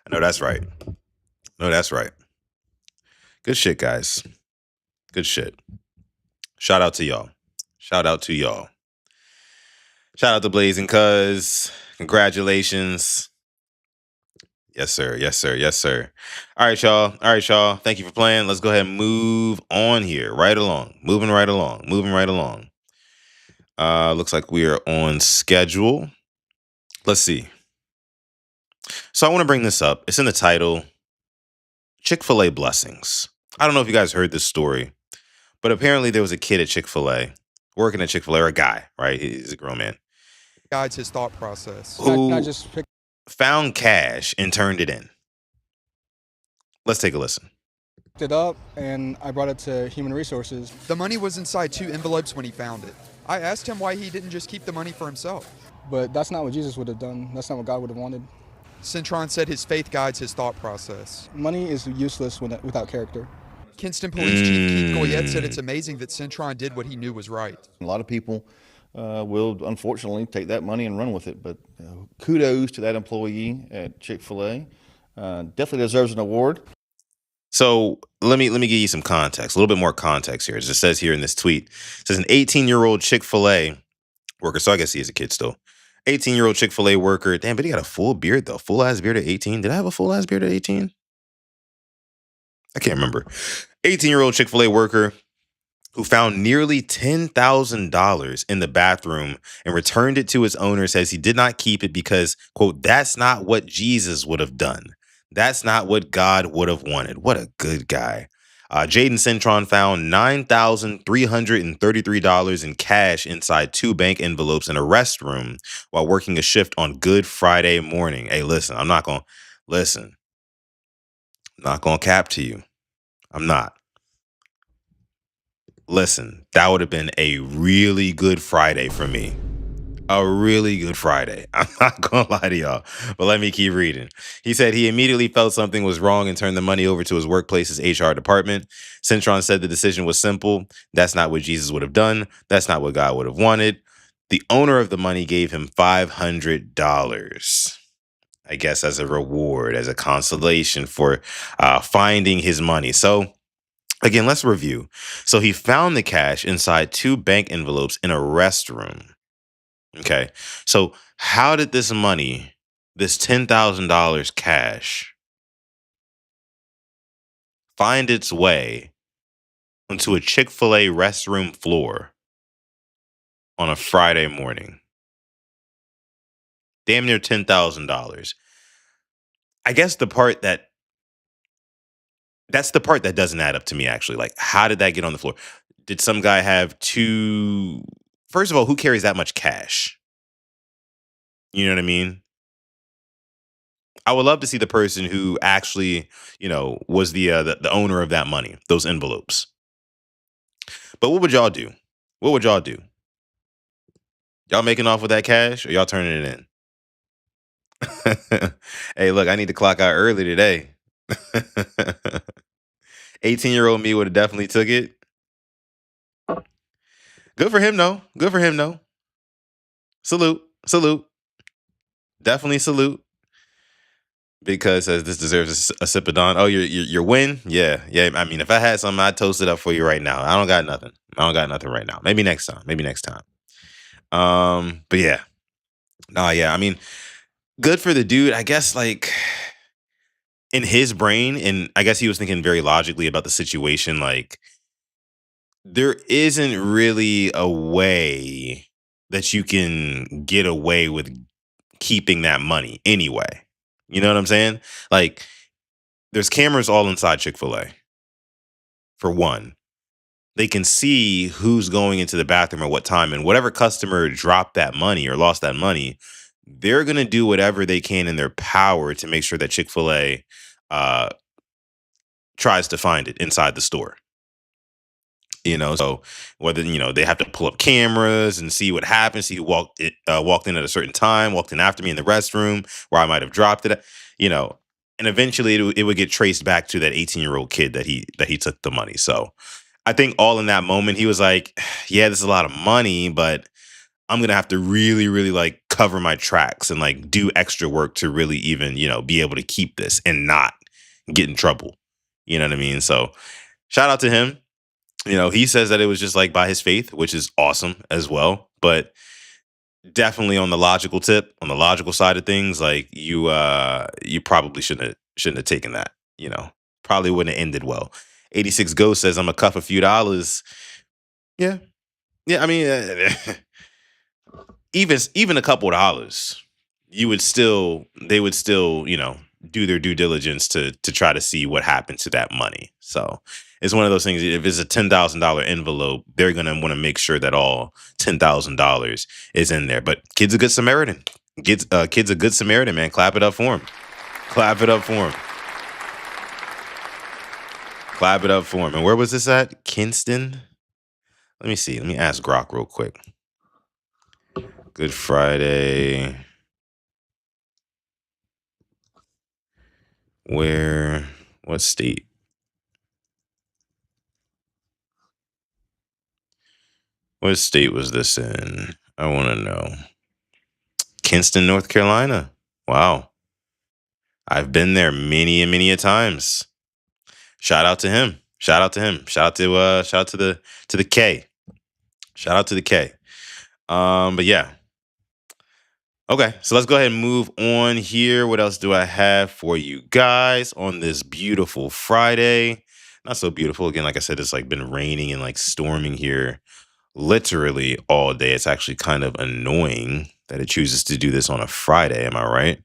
I know that's right. Good shit, guys. Good shit. Shout out to y'all. Shout out to Blazing Cuz. Congratulations. Yes, sir. All right, y'all. Thank you for playing. Let's go ahead and move on here. Moving right along. Looks like we are on schedule. Let's see. So I want to bring this up. It's in the title. Chick-fil-A blessings. I don't know if you guys heard this story, but apparently there was a kid at Chick-fil-A, working at Chick-fil-A, or a guy, right? He's a grown man. Guides his thought process. Who found cash and turned it in. Let's take a listen. It up and I brought it to Human Resources. The money was inside 2 envelopes when he found it. I asked him why he didn't just keep the money for himself. But that's not what Jesus would have done. That's not what God would have wanted. Centron said his faith guides his thought process. Money is useless without character. Kinston Police Chief Keith Goyette said it's amazing that Centron did what he knew was right. A lot of people will unfortunately take that money and run with it, but kudos to that employee at Chick-fil-A. Definitely deserves an award. So let me give you some context, a little bit more context here. As it says here in this tweet, it says an 18-year-old Chick-fil-A worker, so I guess he is a kid still. 18-year-old Chick-fil-A worker. Damn, but he got a full beard though. Full-ass beard at 18. Did I have a full-ass beard at 18? I can't remember. 18-year-old Chick-fil-A worker who found nearly $10,000 in the bathroom and returned it to his owner says he did not keep it because, quote, that's not what Jesus would have done. That's not what God would have wanted. What a good guy. Jaden Centron found $9,333 in cash inside 2 bank envelopes in a restroom while working a shift on Good Friday morning. Hey, listen, I'm not going to cap to you. I'm not. Listen, that would have been a really good Friday for me. A really good Friday. I'm not going to lie to y'all, but let me keep reading. He said he immediately felt something was wrong and turned the money over to his workplace's HR department. Centron said the decision was simple. That's not what Jesus would have done. That's not what God would have wanted. The owner of the money gave him $500, I guess, as a reward, as a consolation for finding his money. So, again, let's review. So he found the cash inside 2 bank envelopes in a restroom. Okay, so how did this money, this $10,000 cash, find its way onto a Chick-fil-A restroom floor on a Friday morning? Damn near $10,000. I guess the part that That's the part that doesn't add up to me, actually. Like, how did that get on the floor? Did some guy have two? First of all, who carries that much cash? You know what I mean? I would love to see the person who actually, was the owner of that money, those envelopes. But what would y'all do? What would y'all do? Y'all making off with that cash, or y'all turning it in? Hey, look, I need to clock out early today. 18-year-old me would have definitely took it. Good for him, though. Good for him, though. Salute, salute, definitely salute. Because says this deserves a sip of Dawn. Oh, your win, yeah. I mean, if I had something, I'd toast it up for you right now. I don't got nothing. Right now. Maybe next time. But yeah, nah, yeah. I mean, good for the dude. I guess like in his brain, and I guess he was thinking very logically about the situation. Like, there isn't really a way that you can get away with keeping that money anyway. You know what I'm saying? Like, there's cameras all inside Chick-fil-A. For one, they can see who's going into the bathroom at what time, and whatever customer dropped that money or lost that money, they're going to do whatever they can in their power to make sure that Chick-fil-A uh, tries to find it inside the store. So whether they have to pull up cameras and see what happened, see who walked in at a certain time, walked in after me in the restroom where I might have dropped it, and eventually it would get traced back to that 18-year-old kid that he took the money. So I think all in that moment he was like, yeah, this is a lot of money, but I'm gonna have to really, really like cover my tracks and like do extra work to really even be able to keep this and not get in trouble. You know what I mean? So shout out to him. He says that it was just like by his faith, which is awesome as well. But definitely on the logical side of things, like you probably shouldn't have taken that. Probably wouldn't have ended well. 86 Ghost says I'm a cuff a few dollars. Yeah, yeah. I mean, even a couple dollars, they would still do their due diligence to try to see what happened to that money. So it's one of those things. If it's a $10,000 envelope, they're gonna want to make sure that all $10,000 is in there. But kid's a good Samaritan. Kid's a good Samaritan, man. Clap it up for him. Clap it up for him. Clap it up for him. And where was this at? Kinston? Let me see. Let me ask Grok real quick. Good Friday. What state? What state was this in? I want to know. Kinston, North Carolina. Wow. I've been there many and many a times. Shout out to him. Shout out to the K. Shout out to the K. But yeah. Okay, so let's go ahead and move on here. What else do I have for you guys on this beautiful Friday? Not so beautiful. Again, like I said, it's like been raining and like storming here literally all day. It's actually kind of annoying that it chooses to do this on a Friday. Am I right?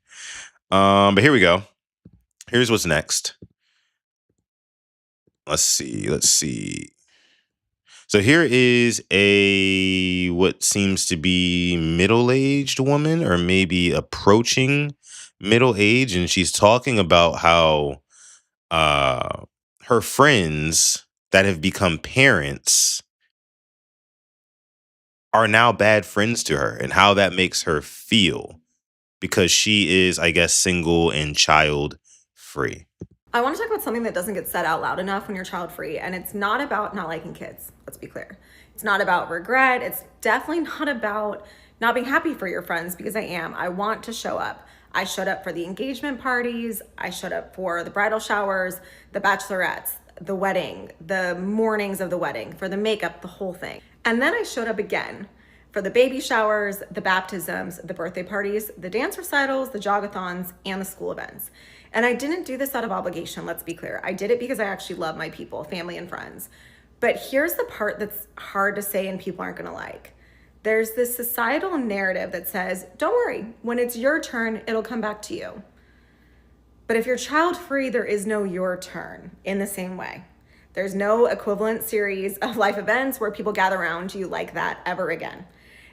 But here we go. Here's what's next. Let's see. So here is what seems to be middle-aged woman, or maybe approaching middle age, and she's talking about how her friends that have become parents are now bad friends to her, and how that makes her feel because she is, I guess, single and child free. I want to talk about something that doesn't get said out loud enough when you're child free, and it's not about not liking kids. Let's be clear. It's not about regret. It's definitely not about not being happy for your friends, because I am. I want to show up. I showed up for the engagement parties. I showed up for the bridal showers, the bachelorettes, the wedding, the mornings of the wedding, for the makeup, the whole thing. And then I showed up again for the baby showers, the baptisms, the birthday parties, the dance recitals, the jogathons, and the school events. And I didn't do this out of obligation, let's be clear. I did it because I actually love my people, family and friends. But here's the part that's hard to say and people aren't gonna like. There's this societal narrative that says, don't worry, when it's your turn, it'll come back to you. But if you're child free, there is no your turn in the same way. There's no equivalent series of life events where people gather around you like that ever again.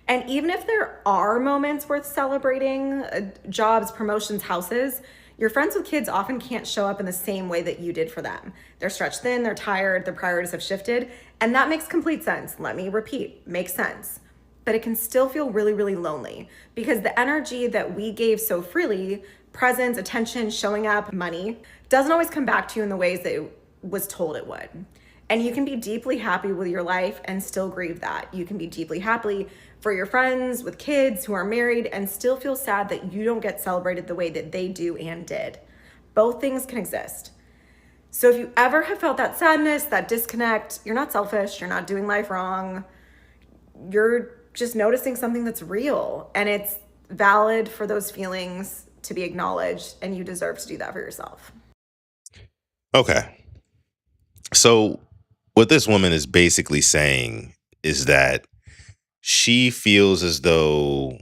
And even if there are moments worth celebrating, jobs, promotions, houses, your friends with kids often can't show up in the same way that you did for them. They're stretched thin, they're tired, their priorities have shifted, and that makes complete sense. Let me repeat, makes sense. But it can still feel really, really lonely because the energy that we gave so freely, presence, attention, showing up, money, doesn't always come back to you in the ways that it was told it would. And you can be deeply happy with your life and still grieve that. You can be deeply happy for your friends with kids who are married and still feel sad that you don't get celebrated the way that they do and did. Both things can exist. So if you ever have felt that sadness, that disconnect, you're not selfish, you're not doing life wrong, you're just noticing something that's real, and it's valid for those feelings to be acknowledged, and you deserve to do that for yourself. Okay. So what this woman is basically saying is that she feels as though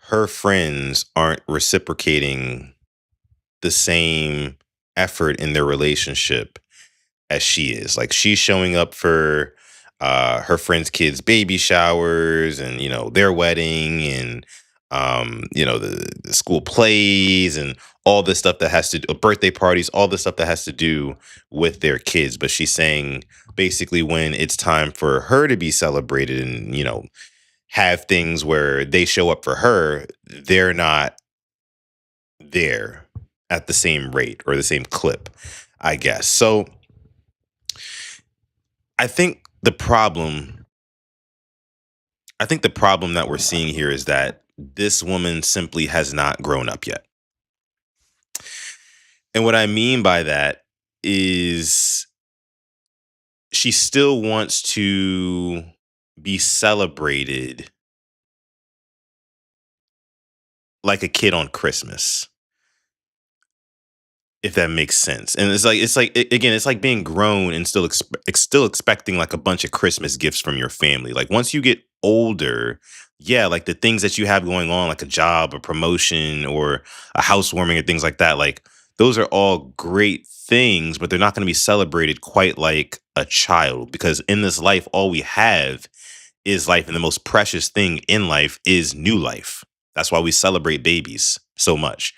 her friends aren't reciprocating the same effort in their relationship as she is. Like, she's showing up for her friends' kids' baby showers and, their wedding and, the school plays and all this stuff that has to do, birthday parties, all this stuff that has to do with their kids. But she's saying basically when it's time for her to be celebrated and, have things where they show up for her, they're not there at the same rate or the same clip, I guess. So I think the problem that we're seeing here is that this woman simply has not grown up yet. And what I mean by that is she still wants to be celebrated like a kid on Christmas, if that makes sense. And again, it's like being grown and still expecting like a bunch of Christmas gifts from your family. Like, once you get older, yeah, like the things that you have going on, like a job, a promotion, or a housewarming, and things like that, like those are all great things, but they're not going to be celebrated quite like a child, because in this life, all we have is life, and the most precious thing in life is new life. That's why we celebrate babies so much.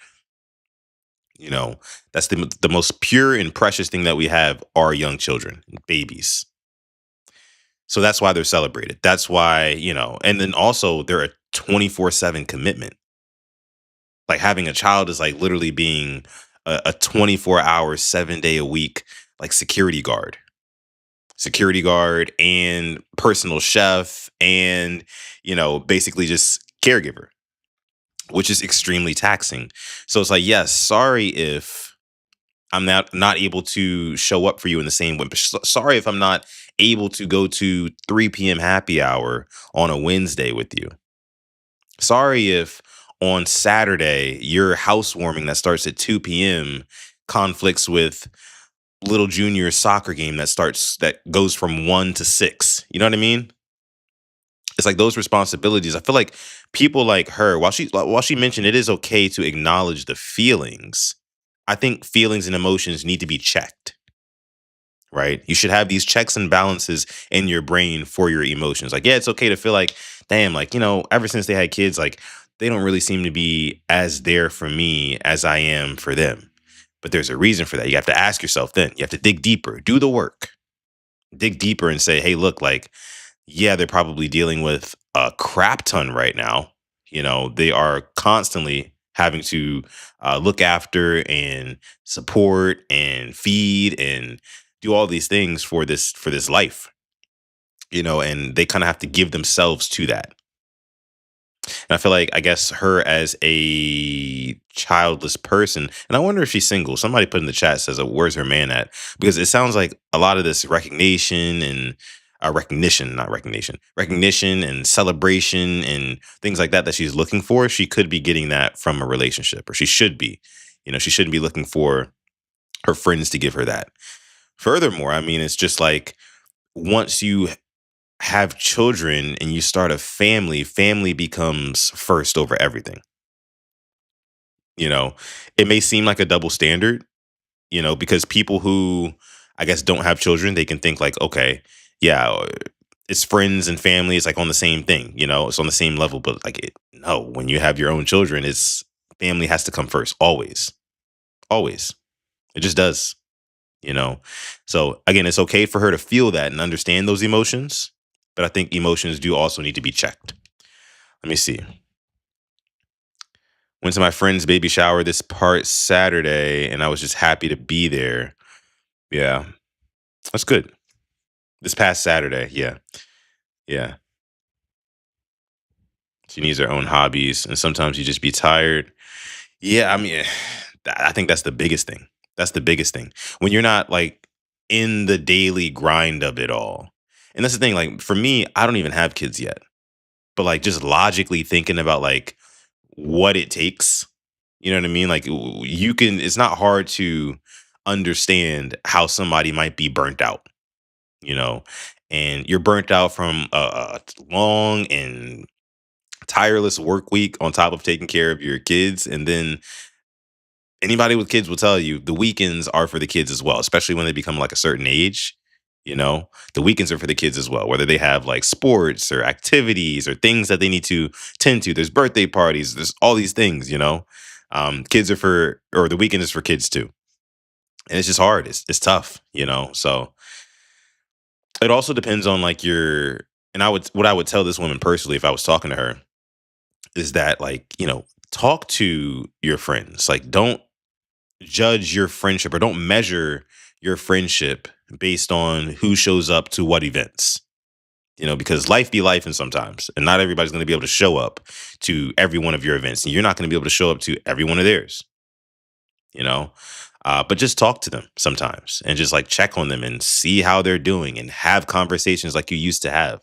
That's the most pure and precious thing that we have are young children, babies. So that's why they're celebrated. That's why, and then also they're a 24/7 commitment. Like, having a child is like literally being a 24-hour, 7-day a week, like security guard and personal chef and, basically just caregiver, which is extremely taxing. So it's like, yes, sorry if I'm not able to show up for you in the same way. But sorry if I'm not able to go to 3 p.m. happy hour on a Wednesday with you. Sorry if on Saturday your housewarming that starts at 2 p.m. conflicts with little junior soccer game that goes from 1 to 6. You know what I mean? It's like those responsibilities. I feel like people like her, while she mentioned it is okay to acknowledge the feelings, I think feelings and emotions need to be checked, right? You should have these checks and balances in your brain for your emotions. Like, yeah, it's okay to feel like, damn, like, ever since they had kids, like, they don't really seem to be as there for me as I am for them. But there's a reason for that. You have to ask yourself then. You have to dig deeper, do the work, dig deeper and say, hey, look, like, yeah, they're probably dealing with a crap ton right now. They are constantly having to look after and support and feed and do all these things for this life, and they kind of have to give themselves to that. And I feel like, I guess, her as a childless person, and I wonder if she's single. Somebody put in the chat, says, where's her man at? Because it sounds like a lot of this recognition and recognition and celebration and things like that she's looking for, she could be getting that from a relationship, or she should be. She shouldn't be looking for her friends to give her that. Furthermore, I mean, it's just like, once you have children and you start a family becomes first over everything. You know, it may seem like a double standard, because people who I guess don't have children, they can think like, okay, yeah, it's friends and family. It's like on the same thing, it's on the same level. But like, no, when you have your own children, it's family has to come first. Always, always. It just does, you know? So again, it's okay for her to feel that and understand those emotions. But I think emotions do also need to be checked. Let me see. Went to my friend's baby shower this part Saturday, and I was just happy to be there. Yeah, that's good. This past Saturday, yeah. Yeah. She needs her own hobbies, and sometimes you just be tired. Yeah, I mean, I think that's the biggest thing. That's the biggest thing. When you're not like in the daily grind of it all. And that's the thing, like for me, I don't even have kids yet. But like just logically thinking about like what it takes, you know what I mean? Like it's not hard to understand how somebody might be burnt out, you know, and you're burnt out from a long and tireless work week on top of taking care of your kids. And then anybody with kids will tell you the weekends are for the kids as well, especially when they become like a certain age. The weekends are for the kids as well, whether they have like sports or activities or things that they need to tend to. There's birthday parties, there's all these things, kids are or the weekend is for kids too. And it's just hard. It's tough, So it also depends on like what I would tell this woman personally if I was talking to her is that like, talk to your friends. Like don't judge your friendship or don't measure your friendship based on who shows up to what events. Because life be life and sometimes, and not everybody's going to be able to show up to every one of your events, and you're not going to be able to show up to every one of theirs. But just talk to them sometimes and just like check on them and see how they're doing and have conversations like you used to have.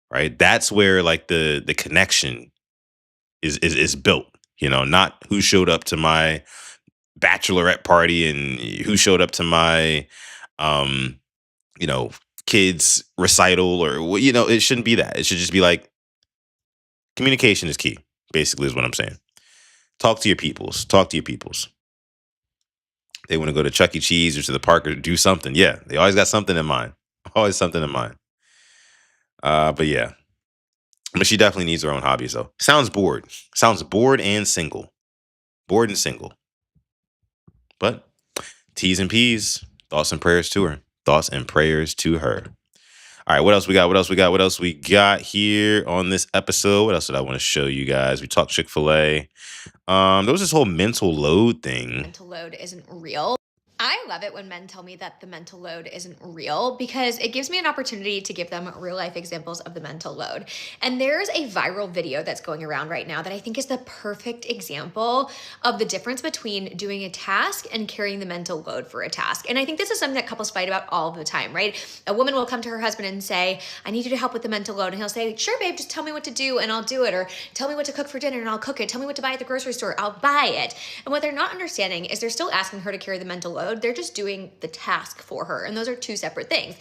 Right? That's where like the connection is built. Not who showed up to my bachelorette party and who showed up to my um you know kids recital, or it shouldn't be that. It should just be like communication is key, basically, is what I'm saying. Talk to your peoples. They want to go to Chuck E. Cheese or to the park or do something. Yeah, they always got something in mind. Always something in mind. But yeah, but she definitely needs her own hobbies though. Sounds bored and single. Bored and single. But T's and P's. Thoughts and prayers to her. Thoughts and prayers to her. All right, what else we got? What else we got here on this episode? What else did I want to show you guys? We talked Chick-fil-A. There was this whole mental load thing. Mental load isn't real. I love it when men tell me that the mental load isn't real because it gives me an opportunity to give them real life examples of the mental load. And there's a viral video that's going around right now that I think is the perfect example of the difference between doing a task and carrying the mental load for a task. And I think this is something that couples fight about all the time, right? A woman will come to her husband and say, I need you to help with the mental load. And he'll say, sure, babe, just tell me what to do and I'll do it. Or tell me what to cook for dinner and I'll cook it. Tell me what to buy at the grocery store. I'll buy it. And what they're not understanding is they're still asking her to carry the mental load. They're just doing the task for her. And those are two separate things.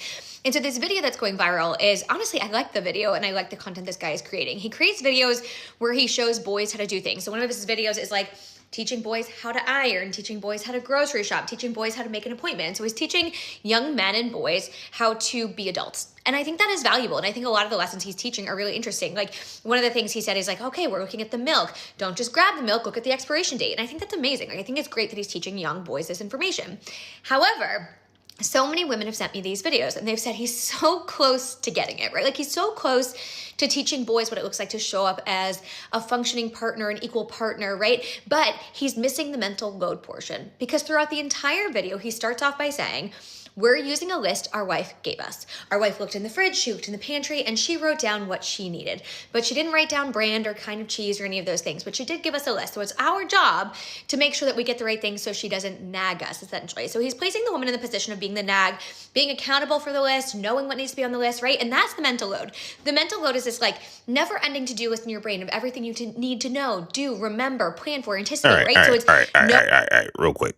And so this video that's going viral is, honestly, I like the video and I like the content this guy is creating. He creates videos where he shows boys how to do things. So one of his videos is like teaching boys how to iron, teaching boys how to grocery shop, teaching boys how to make an appointment. So he's teaching young men and boys how to be adults. And I think that is valuable. And I think a lot of the lessons he's teaching are really interesting. Like one of the things he said is like, okay, we're looking at the milk. Don't just grab the milk, look at the expiration date. And I think that's amazing. Like, I think it's great that he's teaching young boys this information. However, so many women have sent me these videos and they've said he's so close to getting it, right? Like he's so close to teaching boys what it looks like to show up as a functioning partner, an equal partner, right? But he's missing the mental load portion because throughout the entire video, he starts off by saying, we're using a list our wife gave us. Our wife looked in the fridge, she looked in the pantry, and she wrote down what she needed. But she didn't write down brand or kind of cheese or any of those things, but she did give us a list. So it's our job to make sure that we get the right things so she doesn't nag us, essentially. So he's placing the woman in the position of being the nag, being accountable for the list, knowing what needs to be on the list, right? And that's the mental load. The mental load is this like never-ending to-do list in your brain of everything you need to know, do, remember, plan for, anticipate, right? So it's all right, real quick.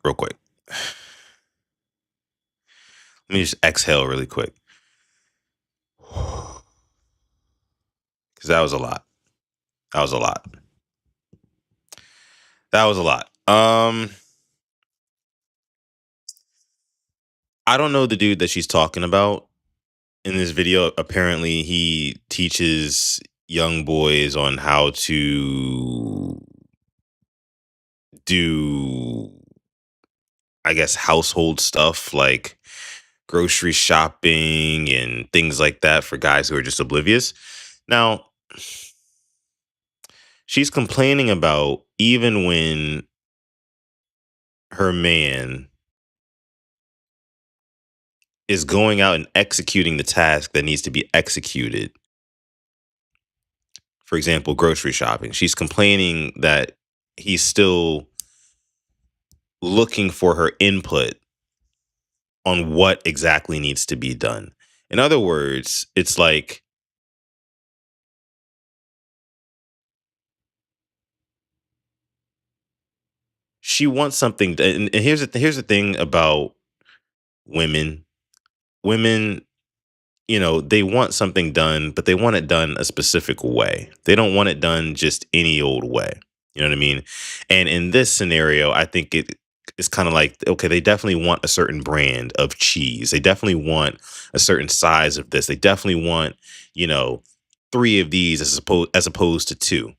Let me just exhale really quick. Because that was a lot. That was a lot. I don't know the dude that she's talking about in this video. Apparently, he teaches young boys on how to do, I guess, household stuff like grocery shopping and things like that for guys who are just oblivious. Now, she's complaining about even when her man is going out and executing the task that needs to be executed. For example, grocery shopping. She's complaining that he's still looking for her input on what exactly needs to be done. In other words, it's like she wants something. And here's the thing about women. Women, they want something done, but they want it done a specific way. They don't want it done just any old way. You know what I mean? And in this scenario, I think it's kind of like, okay, they definitely want a certain brand of cheese. They definitely want a certain size of this. They definitely want, 3 of these as opposed to 2.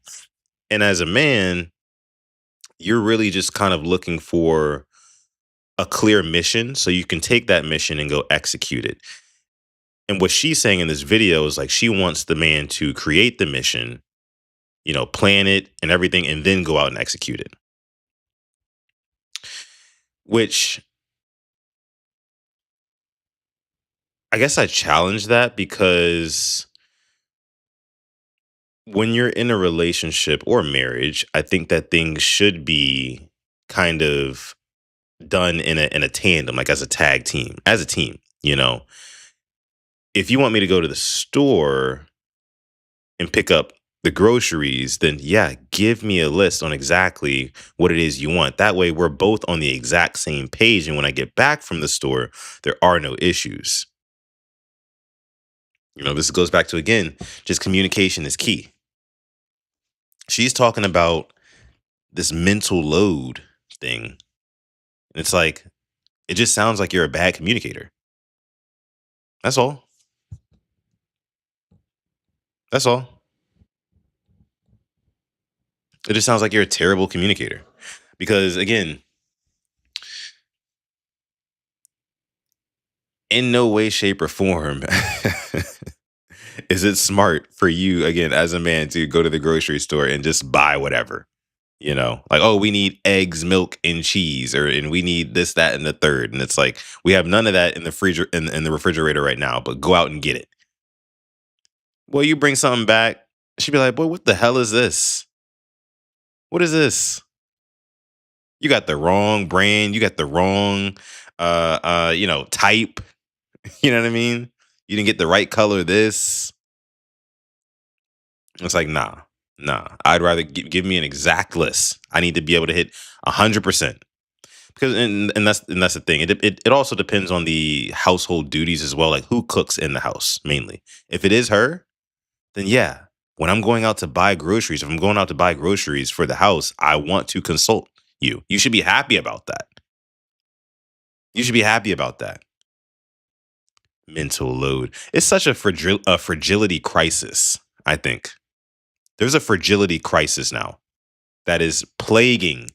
And as a man, you're really just kind of looking for a clear mission so you can take that mission and go execute it. And what she's saying in this video is like she wants the man to create the mission, plan it and everything, and then go out and execute it. Which I guess I challenge that, because when you're in a relationship or marriage, I think that things should be kind of done in a tandem, like as a tag team, as a team. If you want me to go to the store and pick up the groceries, then yeah, give me a list on exactly what it is you want. That way we're both on the exact same page. And when I get back from the store, there are no issues. This goes back to, again, just communication is key. She's talking about this mental load thing. And it's like, it just sounds like you're a bad communicator. That's all. That's all. It just sounds like you're a terrible communicator. Because, again, in no way, shape, or form is it smart for you, again, as a man, to go to the grocery store and just buy whatever. Like, oh, we need eggs, milk, and cheese, and we need this, that, and the third. And it's like, we have none of that in the in the refrigerator right now, but go out and get it. Well, you bring something back, she'd be like, boy, what the hell is this? What is this? You got the wrong brand. You got the wrong, type. You know what I mean? You didn't get the right color of this. It's like, nah. I'd rather give me an exact list. I need to be able to hit 100%. Because and that's the thing. It also depends on the household duties as well, like who cooks in the house mainly. If it is her, then yeah. When I'm going out to buy groceries, if I'm going out to buy groceries for the house, I want to consult you. You should be happy about that. You should be happy about that. Mental load. It's such a fragility crisis, I think. There's a fragility crisis now that is plaguing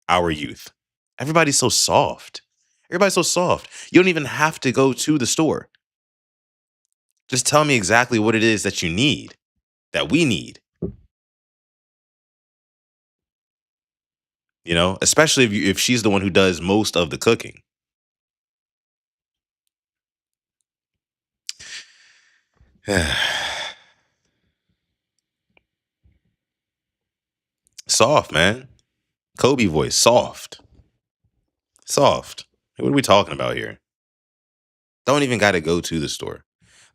our youth. Everybody's so soft. Everybody's so soft. You don't even have to go to the store. Just tell me exactly what it is that you need, that we need. Especially if she's the one who does most of the cooking. Soft, man. Kobe voice, soft. Soft. What are we talking about here? Don't even got to go to the store.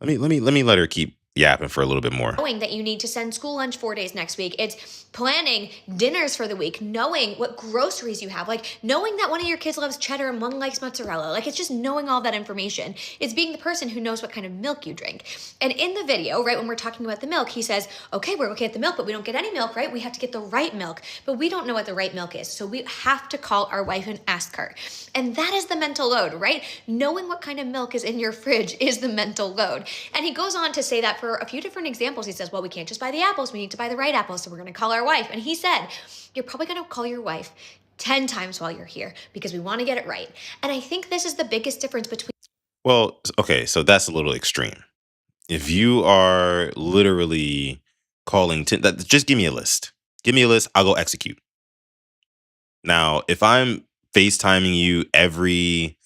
Let me let her keep yapping for a little bit more. Knowing that you need to send school lunch 4 days next week. It's planning dinners for the week, knowing what groceries you have, like knowing that one of your kids loves cheddar and one likes mozzarella. Like, it's just knowing all that information. It's being the person who knows what kind of milk you drink. And in the video, right, when we're talking about the milk, he says, okay, we're looking at the milk, but we don't get any milk, right? We have to get the right milk, but we don't know what the right milk is. So we have to call our wife and ask her. And that is the mental load, right? Knowing what kind of milk is in your fridge is the mental load. And he goes on to say that for a few different examples. He says, well, we can't just buy the apples. We need to buy the right apples. So we're going to call our wife. And he said, you're probably going to call your wife 10 times while you're here because we want to get it right. And I think this is the biggest difference between. Well, okay, so that's a little extreme. If you are literally calling 10, just give me a list. Give me a list. I'll go execute. Now, if I'm FaceTiming you every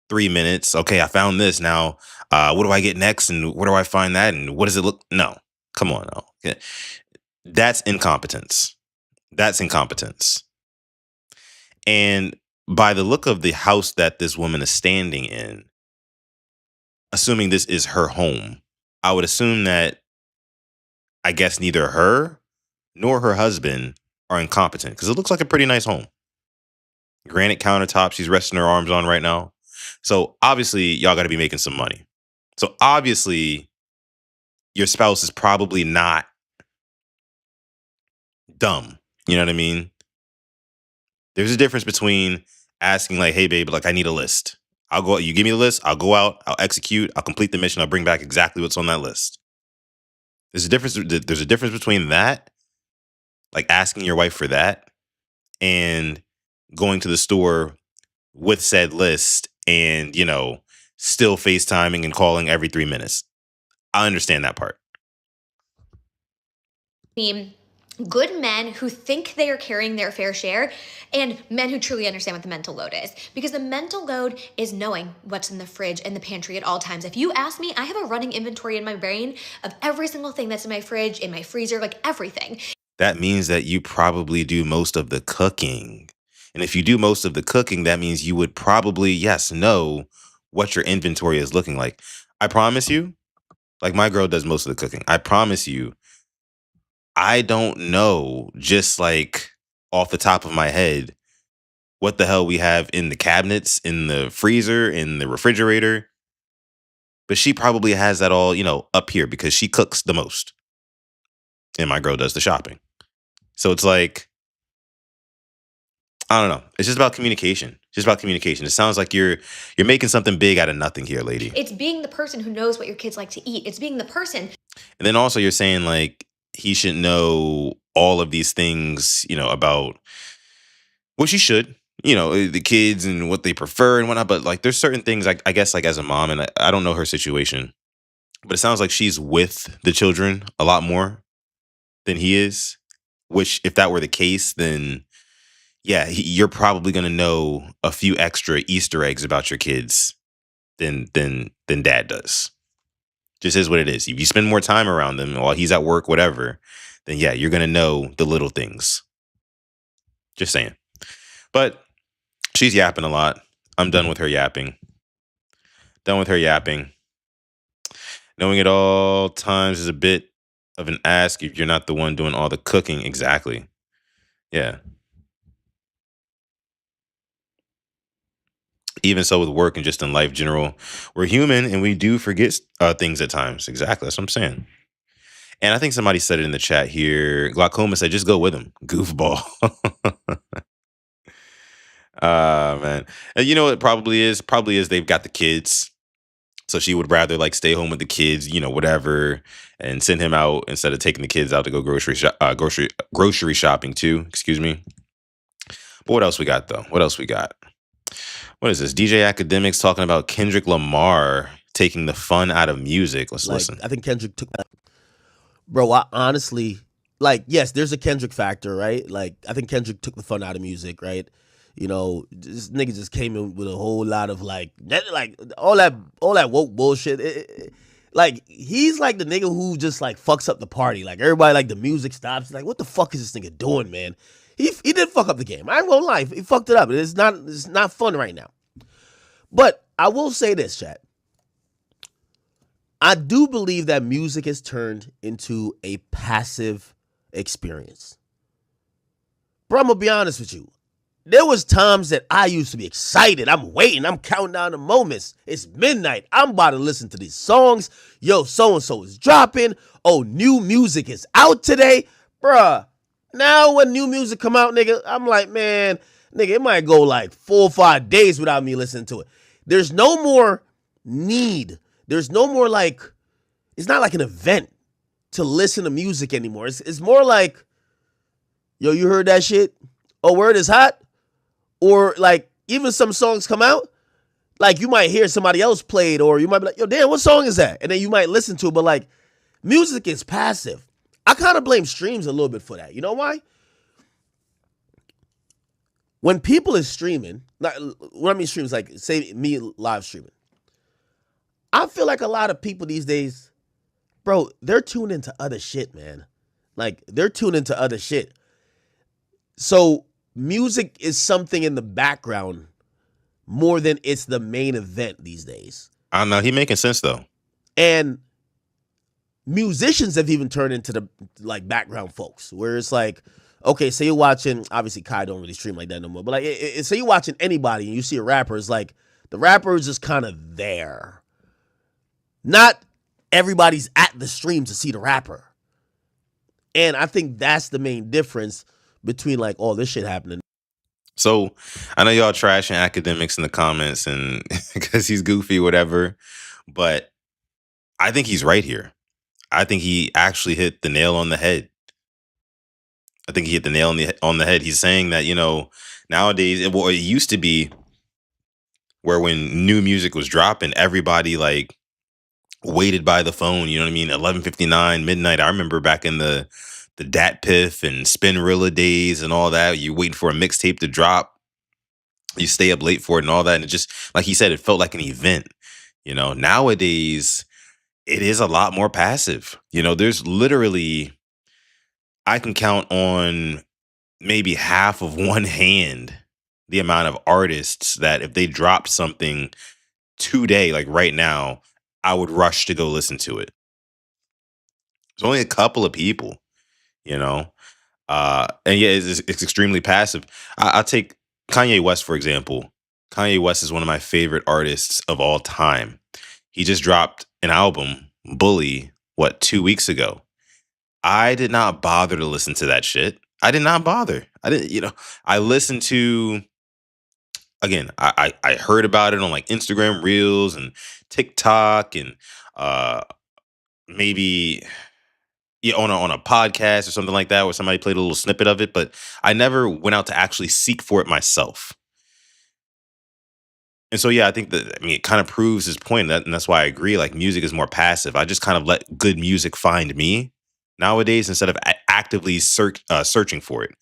3 minutes, okay, I found this. Now, what do I get next? And where do I find that? And what does it look? No, come on. No. That's incompetence. That's incompetence. And by the look of the house that this woman is standing in, assuming this is her home, I would assume that I guess neither her nor her husband are incompetent because it looks like a pretty nice home. Granite countertops she's resting her arms on right now. So obviously y'all got to be making some money. So obviously your spouse is probably not dumb. You know what I mean? There's a difference between asking like, hey babe, like I need a list. I'll go, you give me the list, I'll go out, I'll execute, I'll complete the mission, I'll bring back exactly what's on that list. There's a difference between that, like asking your wife for that, and going to the store with said list and, you know, still FaceTiming and calling every 3 minutes. I understand that part. Good men who think they are carrying their fair share and men who truly understand what the mental load is. Because the mental load is knowing what's in the fridge and the pantry at all times. If you ask me, I have a running inventory in my brain of every single thing that's in my fridge, in my freezer, like everything. That means that you probably do most of the cooking. And if you do most of the cooking, that means you would probably, yes, know what your inventory is looking like. I promise you, like my girl does most of the cooking. I promise you, I don't know, just like off the top of my head, what the hell we have in the cabinets, in the freezer, in the refrigerator. But she probably has that all, you know, up here because she cooks the most. And my girl does the shopping. So it's like, I don't know. It's just about communication. Just about communication. It sounds like you're making something big out of nothing here, lady. It's being the person who knows what your kids like to eat. It's being the person. And then also you're saying like he should know all of these things, you know, about, well, she should, you know, the kids and what they prefer and whatnot. But like there's certain things, I guess, like as a mom, and I don't know her situation, but it sounds like she's with the children a lot more than he is, which if that were the case, then yeah, you're probably going to know a few extra Easter eggs about your kids than dad does. Just is what it is. If you spend more time around them while he's at work, whatever, then yeah, you're going to know the little things. Just saying. But she's yapping a lot. I'm done with her yapping. Done with her yapping. Knowing at all times is a bit of an ask if you're not the one doing all the cooking. Exactly. Yeah. Even so with work and just in life general, we're human and we do forget things at times. Exactly. That's what I'm saying. And I think somebody said it in the chat here. Glaucoma said, just go with him. Goofball. Man. And you know what it probably is? Probably is they've got the kids. So she would rather like stay home with the kids, you know, whatever, and send him out instead of taking the kids out to go grocery shopping too. Excuse me. But what else we got though? What else we got? What is this? DJ Academics talking about Kendrick Lamar taking the fun out of music. Let's listen. I think Kendrick took that. Bro, I honestly, like, yes, there's a Kendrick factor, right? Like, I think Kendrick took the fun out of music, right? You know, this nigga just came in with a whole lot of like all that woke bullshit. Like, he's like the nigga who just like fucks up the party. Like, everybody, like, the music stops. Like, what the fuck is this nigga doing, man? He did fuck up the game. I ain't gonna lie. He fucked it up. It's not fun right now. But I will say this, chat. I do believe that music has turned into a passive experience. Bro, I'm gonna be honest with you. There was times that I used to be excited. I'm waiting. I'm counting down the moments. It's midnight. I'm about to listen to these songs. Yo, so-and-so is dropping. Oh, new music is out today. Bruh, now when new music come out, nigga, I'm like, man, nigga, it might go like 4 or 5 days without me listening to it. There's no more need. There's no more like, it's not like an event to listen to music anymore. It's more like, yo, you heard that shit? Oh, word is hot? Or like even some songs come out, like you might hear somebody else play it, or you might be like, yo, damn, what song is that? And then you might listen to it, but like music is passive. I kind of blame streams a little bit for that. You know why? When people is streaming, when I mean streams, like say me live streaming, I feel like a lot of people these days, bro, they're tuned into other shit, man. Like they're tuned into other shit. So music is something in the background more than it's the main event these days. I don't know. He making sense though. And musicians have even turned into the like background folks, where it's like, okay, say you're watching, obviously Kai don't really stream like that no more, but like say you're watching anybody and you see a rapper, it's like the rapper is just kind of there. Not everybody's at the stream to see the rapper. And I think that's the main difference between like all this shit happening. So I know y'all trashing academics in the comments and because he's goofy, whatever. But I think he's right here. I think he actually hit the nail on the head. I think he hit the nail on the head. He's saying that, you know, nowadays, it used to be where when new music was dropping, everybody like waited by the phone, you know what I mean? 11:59, midnight. I remember back in the Dat Piff and Spinrilla days and all that. You waiting for a mixtape to drop. You stay up late for it and all that. And it just, like he said, it felt like an event. You know, nowadays, it is a lot more passive. You know, there's literally, I can count on maybe half of one hand the amount of artists that if they dropped something today, like right now, I would rush to go listen to it. There's only a couple of people, you know? And yeah, it's extremely passive. I'll take Kanye West, for example. Kanye West is one of my favorite artists of all time. He just dropped an album, Bully, 2 weeks ago. I did not bother to listen to that shit. I did not bother. I didn't, you know, I listened to, again, I heard about it on like Instagram Reels and TikTok and maybe yeah, on a podcast or something like that where somebody played a little snippet of it, but I never went out to actually seek for it myself. And so yeah, I think that, I mean, it kind of proves his point, and that's why I agree. Like music is more passive. I just kind of let good music find me nowadays instead of actively searching for it.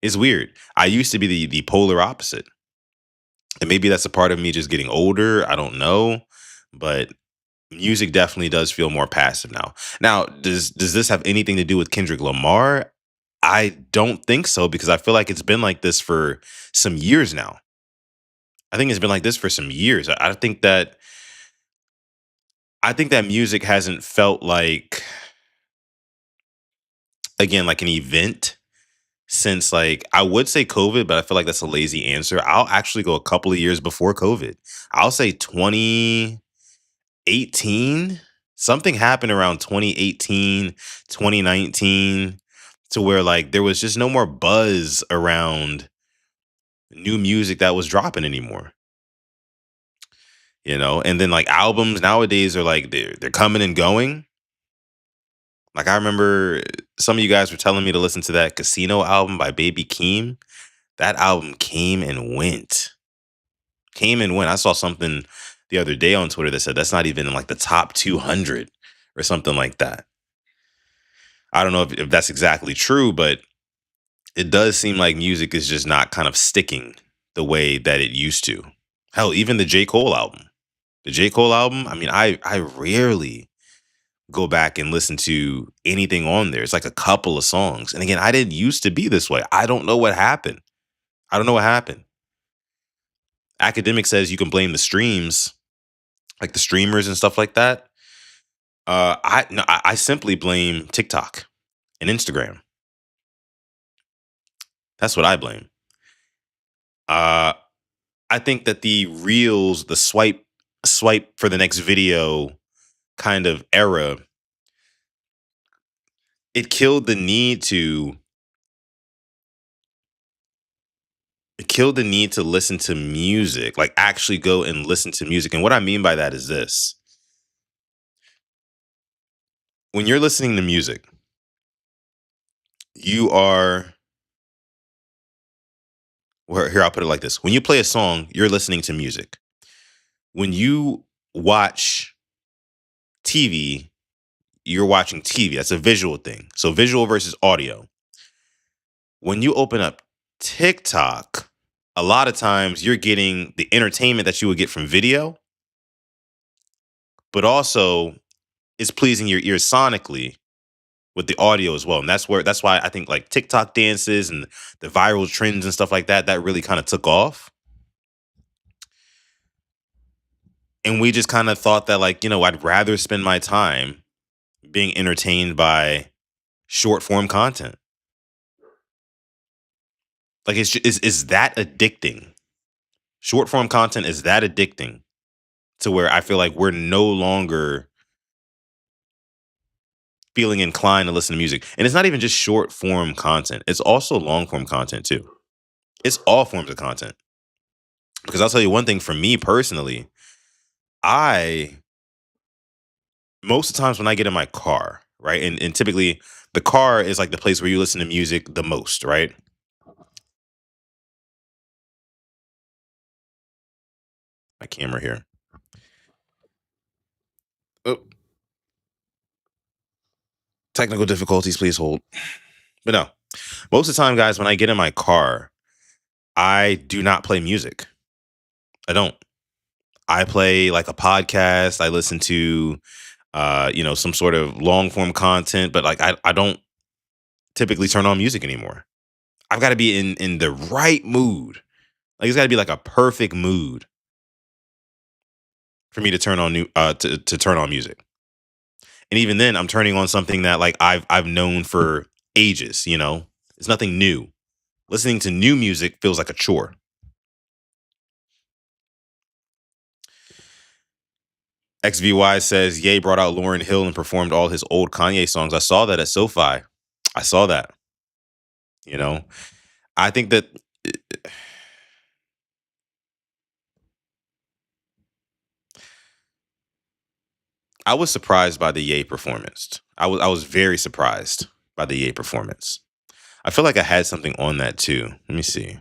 It's weird. I used to be the polar opposite, and maybe that's a part of me just getting older. I don't know, but music definitely does feel more passive now. Now, does this have anything to do with Kendrick Lamar? I don't think so, because I feel like it's been like this for some years now. I think it's been like this for some years. I think that music hasn't felt like, again, like an event since, like, I would say COVID, but I feel like that's a lazy answer. I'll actually go a couple of years before COVID. I'll say 2018. Something happened around 2018, 2019, to where like there was just no more buzz around new music that was dropping anymore. You know, and then like albums nowadays are like they're coming and going. Like I remember some of you guys were telling me to listen to that Casino album by Baby Keem. That album came and went. Came and went. I saw something the other day on Twitter that said that's not even in like the top 200 or something like that. I don't know if that's exactly true, but it does seem like music is just not kind of sticking the way that it used to. Hell, even the J. Cole album. The J. Cole album, I mean, I rarely go back and listen to anything on there. It's like a couple of songs. And again, I didn't used to be this way. I don't know what happened. I don't know what happened. Academic says you can blame the streams. like the streamers and stuff like that. I simply blame TikTok and Instagram. That's what I blame. I think that the reels, the swipe for the next video kind of era, it killed the need to listen to music, like actually go and listen to music. And what I mean by that is this. When you're listening to music, you are, well, here, I'll put it like this. When you play a song, you're listening to music. When you watch TV, you're watching TV. That's a visual thing. So visual versus audio. When you open up TikTok, a lot of times you're getting the entertainment that you would get from video, but also it's pleasing your ears sonically with the audio as well. And that's why I think like TikTok dances and the viral trends and stuff like that really kind of took off. And we just kind of thought that, like, I'd rather spend my time being entertained by short form content. Like, it's that addicting. Short form content is that addicting to where I feel like we're no longer feeling inclined to listen to music. And it's not even just short form content. It's also long form content too. It's all forms of content. Because I'll tell you one thing, for me personally, most of the times when I get in my car, right? And typically the car is like the place where you listen to music the most, right? My camera here. Oh. Technical difficulties, please hold. But no, most of the time, guys, when I get in my car, I do not play music. I don't. I play like a podcast. I listen to, some sort of long form content, but like I don't typically turn on music anymore. I've got to be in the right mood. Like, it's got to be like a perfect mood for me to turn on to turn on music. And even then, I'm turning on something that like I've known for ages. It's nothing new. Listening to new music feels like a chore. XVY says, Ye brought out Lauryn Hill and performed all his old Kanye songs. I saw that at SoFi. I saw that. I think that I was surprised by the Ye performance. I was very surprised by the Ye performance. I feel like I had something on that too. Let me see.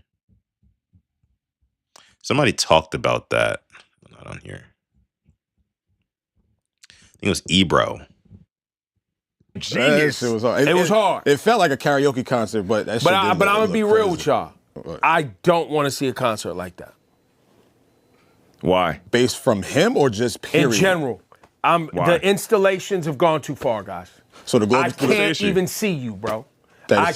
Somebody talked about that. Not on here. I think it was Ebro. Genius. It was hard. It felt like a karaoke concert, but that shit I'm gonna be real with y'all. I don't want to see a concert like that. Why? Based from him or just period? In general. The installations have gone too far, guys. So I can't even see you, bro. I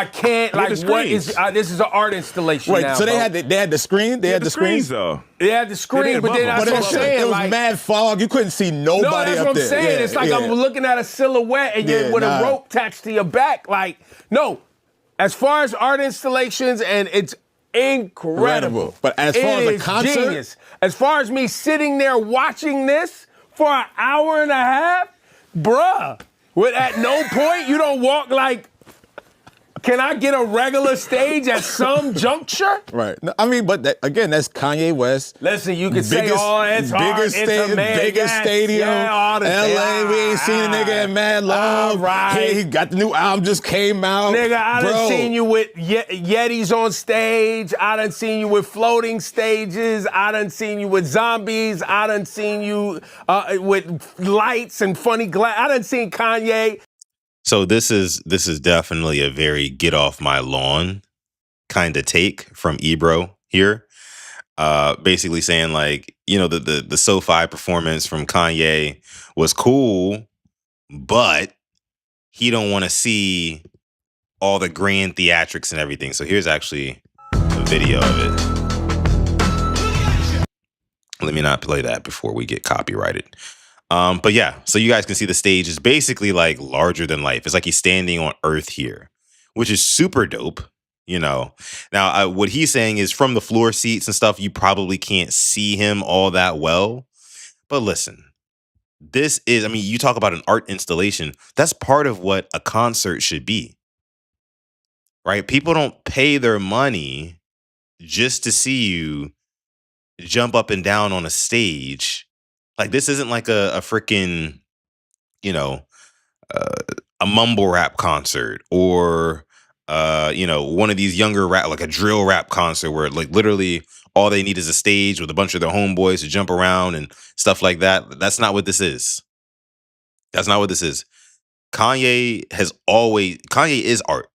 can't. Like, what is? This is an art installation. Wait, now, so bro. they had the screen. They had the screens though. They had the screen, but then that's what I'm saying. It was like, mad fog. You couldn't see nobody no, that's up what I'm there. saying. Yeah, it's like I'm looking at a silhouette and you're with a rope attached to your back. Like, no. As far as art installations, and it's incredible. But as far as a concert, genius. As far as me sitting there watching this for an hour and a half, bruh. At no point you don't walk like, can I get a regular stage at some juncture? Right. No, I mean, but again, that's Kanye West. Listen, you can say, oh, it's hard, biggest stadium, LA. We ain't seen a nigga in mad long. Right. He got the new album, just came out. Nigga, I done seen you with Yetis on stage. I done seen you with floating stages. I done seen you with zombies. I done seen you with lights and funny glass. I done seen Kanye. So this is definitely a very get off my lawn kind of take from Ebro here. Basically saying like, the SoFi performance from Kanye was cool, but he don't want to see all the grand theatrics and everything. So here's actually a video of it. Let me not play that before we get copyrighted. But yeah, so you guys can see the stage is basically like larger than life. It's like he's standing on Earth here, which is super dope. You know, now what he's saying is from the floor seats and stuff, you probably can't see him all that well. But listen, this is, I mean, you talk about an art installation. That's part of what a concert should be, right? People don't pay their money just to see you jump up and down on a stage. Like this isn't like a freaking, you know, uh, a mumble rap concert or you know, one of these younger rap, like a drill rap concert where like literally all they need is a stage with a bunch of their homeboys to jump around and stuff like that. That's not what this is. That's not what this is. Kanye is art.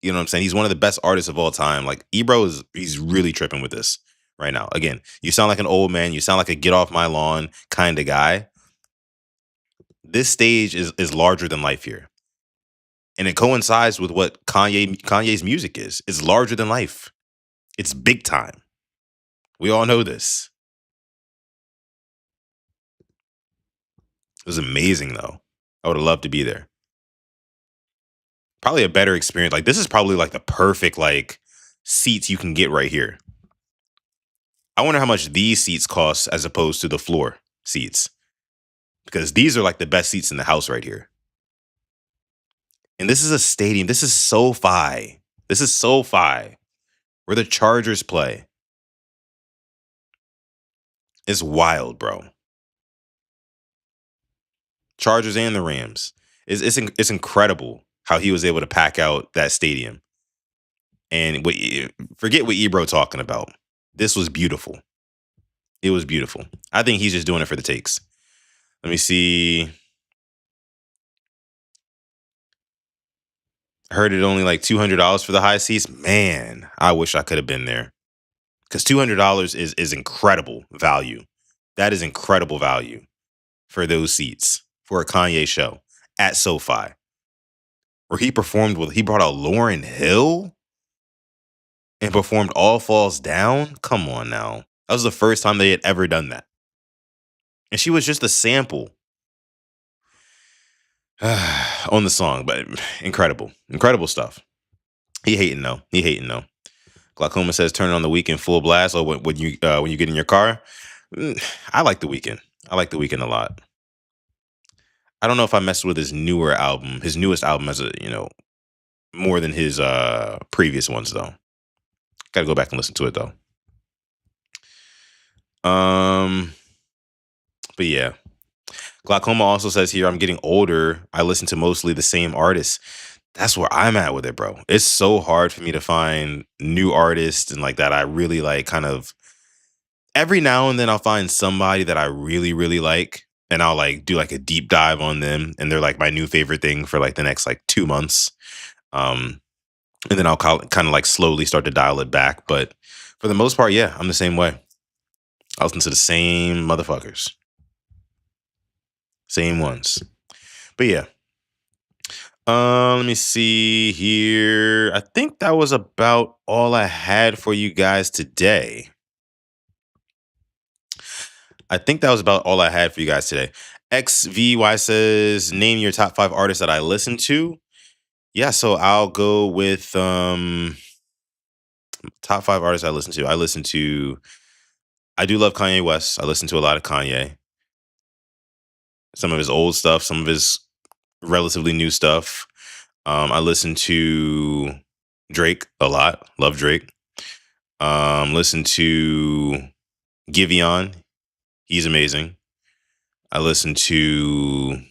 You know what I'm saying? He's one of the best artists of all time. Like he's really tripping with this right now. Again, you sound like an old man. You sound like a get off my lawn kind of guy. This stage is larger than life here. And it coincides with what Kanye's music is. It's larger than life. It's big time. We all know this. It was amazing though. I would have loved to be there. Probably a better experience. Like this is probably like the perfect like seats you can get right here. I wonder how much these seats cost as opposed to the floor seats. Because these are like the best seats in the house right here. And this is a stadium. This is SoFi. This is SoFi, where the Chargers play. It's wild, bro. Chargers and the Rams. It's incredible how he was able to pack out that stadium. And forget what Ebro talking about. This was beautiful. It was beautiful. I think he's just doing it for the takes. Let me see. Heard it only like $200 for the high seats. Man, I wish I could have been there. Because $200 is incredible value. That is incredible value for those seats for a Kanye show at SoFi. Where he brought out Lauryn Hill and performed All Falls Down. Come on now. That was the first time they had ever done that. And she was just a sample on the song, but incredible. Incredible stuff. He hating though. Glaucoma says turn it on the Weeknd full blast. Or when you get in your car. I like the Weeknd. I like the Weeknd a lot. I don't know if I messed with his newest album as more than his previous ones though. Gotta go back and listen to it though. But yeah. Glaucoma also says here, I'm getting older. I listen to mostly the same artists. That's where I'm at with it, bro. It's so hard for me to find new artists and like that. I really like kind of every now and then I'll find somebody that I really, really like. And I'll like do like a deep dive on them. And they're like my new favorite thing for like the next like 2 months. And then I'll kind of like slowly start to dial it back. But for the most part, yeah, I'm the same way. I listen to the same motherfuckers. Same ones. But yeah. Let me see here. I think that was about all I had for you guys today. XVY says, name your top 5 artists that I listen to. Yeah, so I'll go with top 5 artists I listen to. I do love Kanye West. I listen to a lot of Kanye. Some of his old stuff, some of his relatively new stuff. I listen to Drake a lot. Love Drake. Listen to Giveon. He's amazing. I listen to,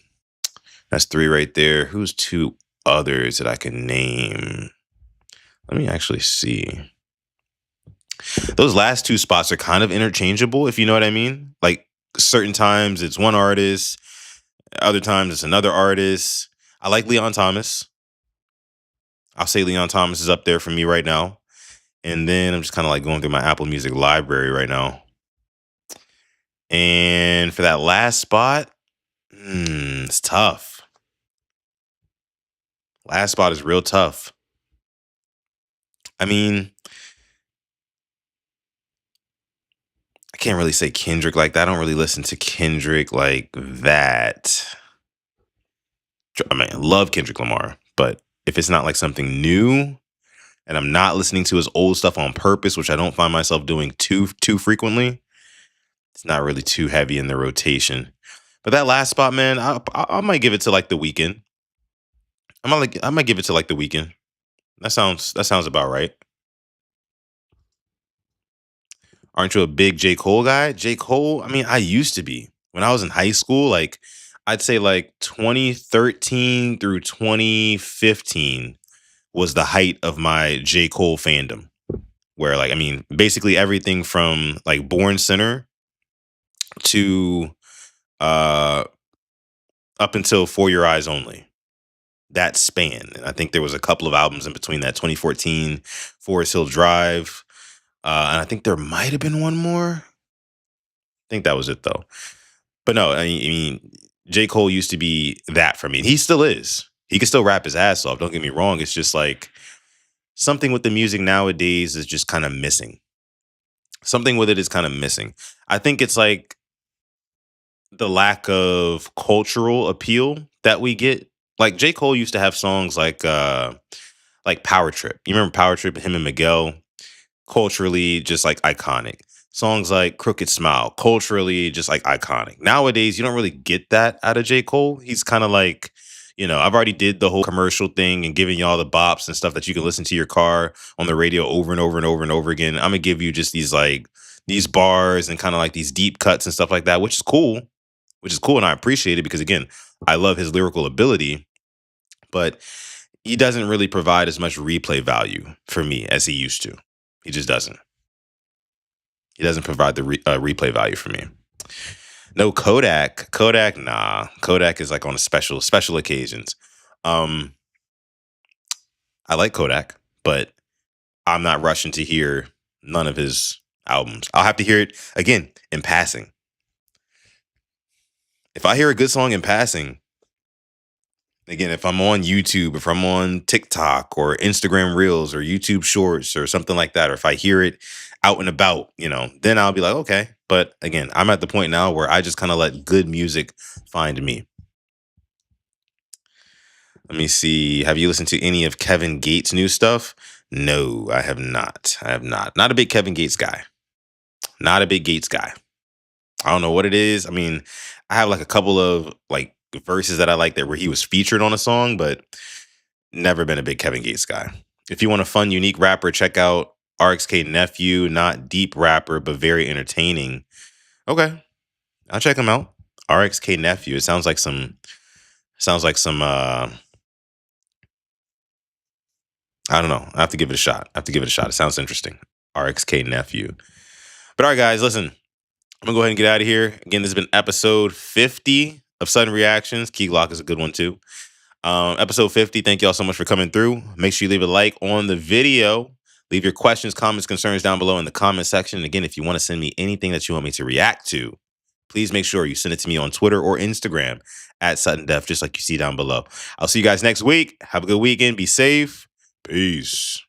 that's 3 right there. Who's 2 others that I can name? Let me actually see. Those last 2 spots are kind of interchangeable, if you know what I mean. Like certain times it's one artist, other times it's another artist. I like Leon Thomas. I'll say Leon Thomas is up there for me right now. And then I'm just kind of like going through my Apple Music library right now. And for that last spot, it's tough. Last spot is real tough. I mean, I can't really say Kendrick like that. I don't really listen to Kendrick like that. I mean, I love Kendrick Lamar, but if it's not like something new and I'm not listening to his old stuff on purpose, which I don't find myself doing too frequently, it's not really too heavy in the rotation. But that last spot, man, I might give it to like The Weeknd. I might give it to like The Weeknd. That sounds about right. Aren't you a big J. Cole guy? J. Cole, I mean, I used to be. When I was in high school, like I'd say like 2013 through 2015 was the height of my J. Cole fandom. Where like, I mean, basically everything from like Born Center to up until For Your Eyes Only. That span. And I think there was a couple of albums in between that. 2014, Forest Hill Drive. And I think there might have been one more. I think that was it though. But no, I mean, J. Cole used to be that for me. He still is. He can still rap his ass off. Don't get me wrong. It's just like something with the music nowadays is just kind of missing. Something with it is kind of missing. I think it's like the lack of cultural appeal that we get. Like J. Cole used to have songs like Power Trip. You remember Power Trip, him and Miguel? Culturally, just like iconic. Songs like Crooked Smile, culturally, just like iconic. Nowadays, you don't really get that out of J. Cole. He's kind of like, I've already did the whole commercial thing and giving y'all the bops and stuff that you can listen to your car on the radio over and over and over and over again. I'm gonna give you just these bars and kind of like these deep cuts and stuff like that, which is cool. And I appreciate it because again, I love his lyrical ability, but he doesn't really provide as much replay value for me as he used to. He just doesn't. He doesn't provide the replay value for me. No Kodak. Nah. Kodak is like on a special occasions. I like Kodak, but I'm not rushing to hear none of his albums. I'll have to hear it again in passing. If I hear a good song in passing, again, if I'm on YouTube, if I'm on TikTok or Instagram Reels or YouTube Shorts or something like that, or if I hear it out and about, then I'll be like, okay. But again, I'm at the point now where I just kind of let good music find me. Let me see. Have you listened to any of Kevin Gates' new stuff? No, I have not. Not a big Kevin Gates guy. Not a big Gates guy. I don't know what it is. I mean, I have like a couple of like verses that I like that where he was featured on a song, but never been a big Kevin Gates guy. If you want a fun, unique rapper, check out RXK Nephew. Not deep rapper, but very entertaining. Okay, I'll check him out. RXK Nephew. It sounds like some. I don't know. I have to give it a shot. It sounds interesting. RXK Nephew. But all right, guys, listen. I'm going to go ahead and get out of here. Again, this has been episode 50 of Sutton Reactions. Key Glock is a good one, too. Episode 50, thank y'all so much for coming through. Make sure you leave a like on the video. Leave your questions, comments, concerns down below in the comment section. And again, if you want to send me anything that you want me to react to, please make sure you send it to me on Twitter or Instagram at SuttonDef, just like you see down below. I'll see you guys next week. Have a good weekend. Be safe. Peace.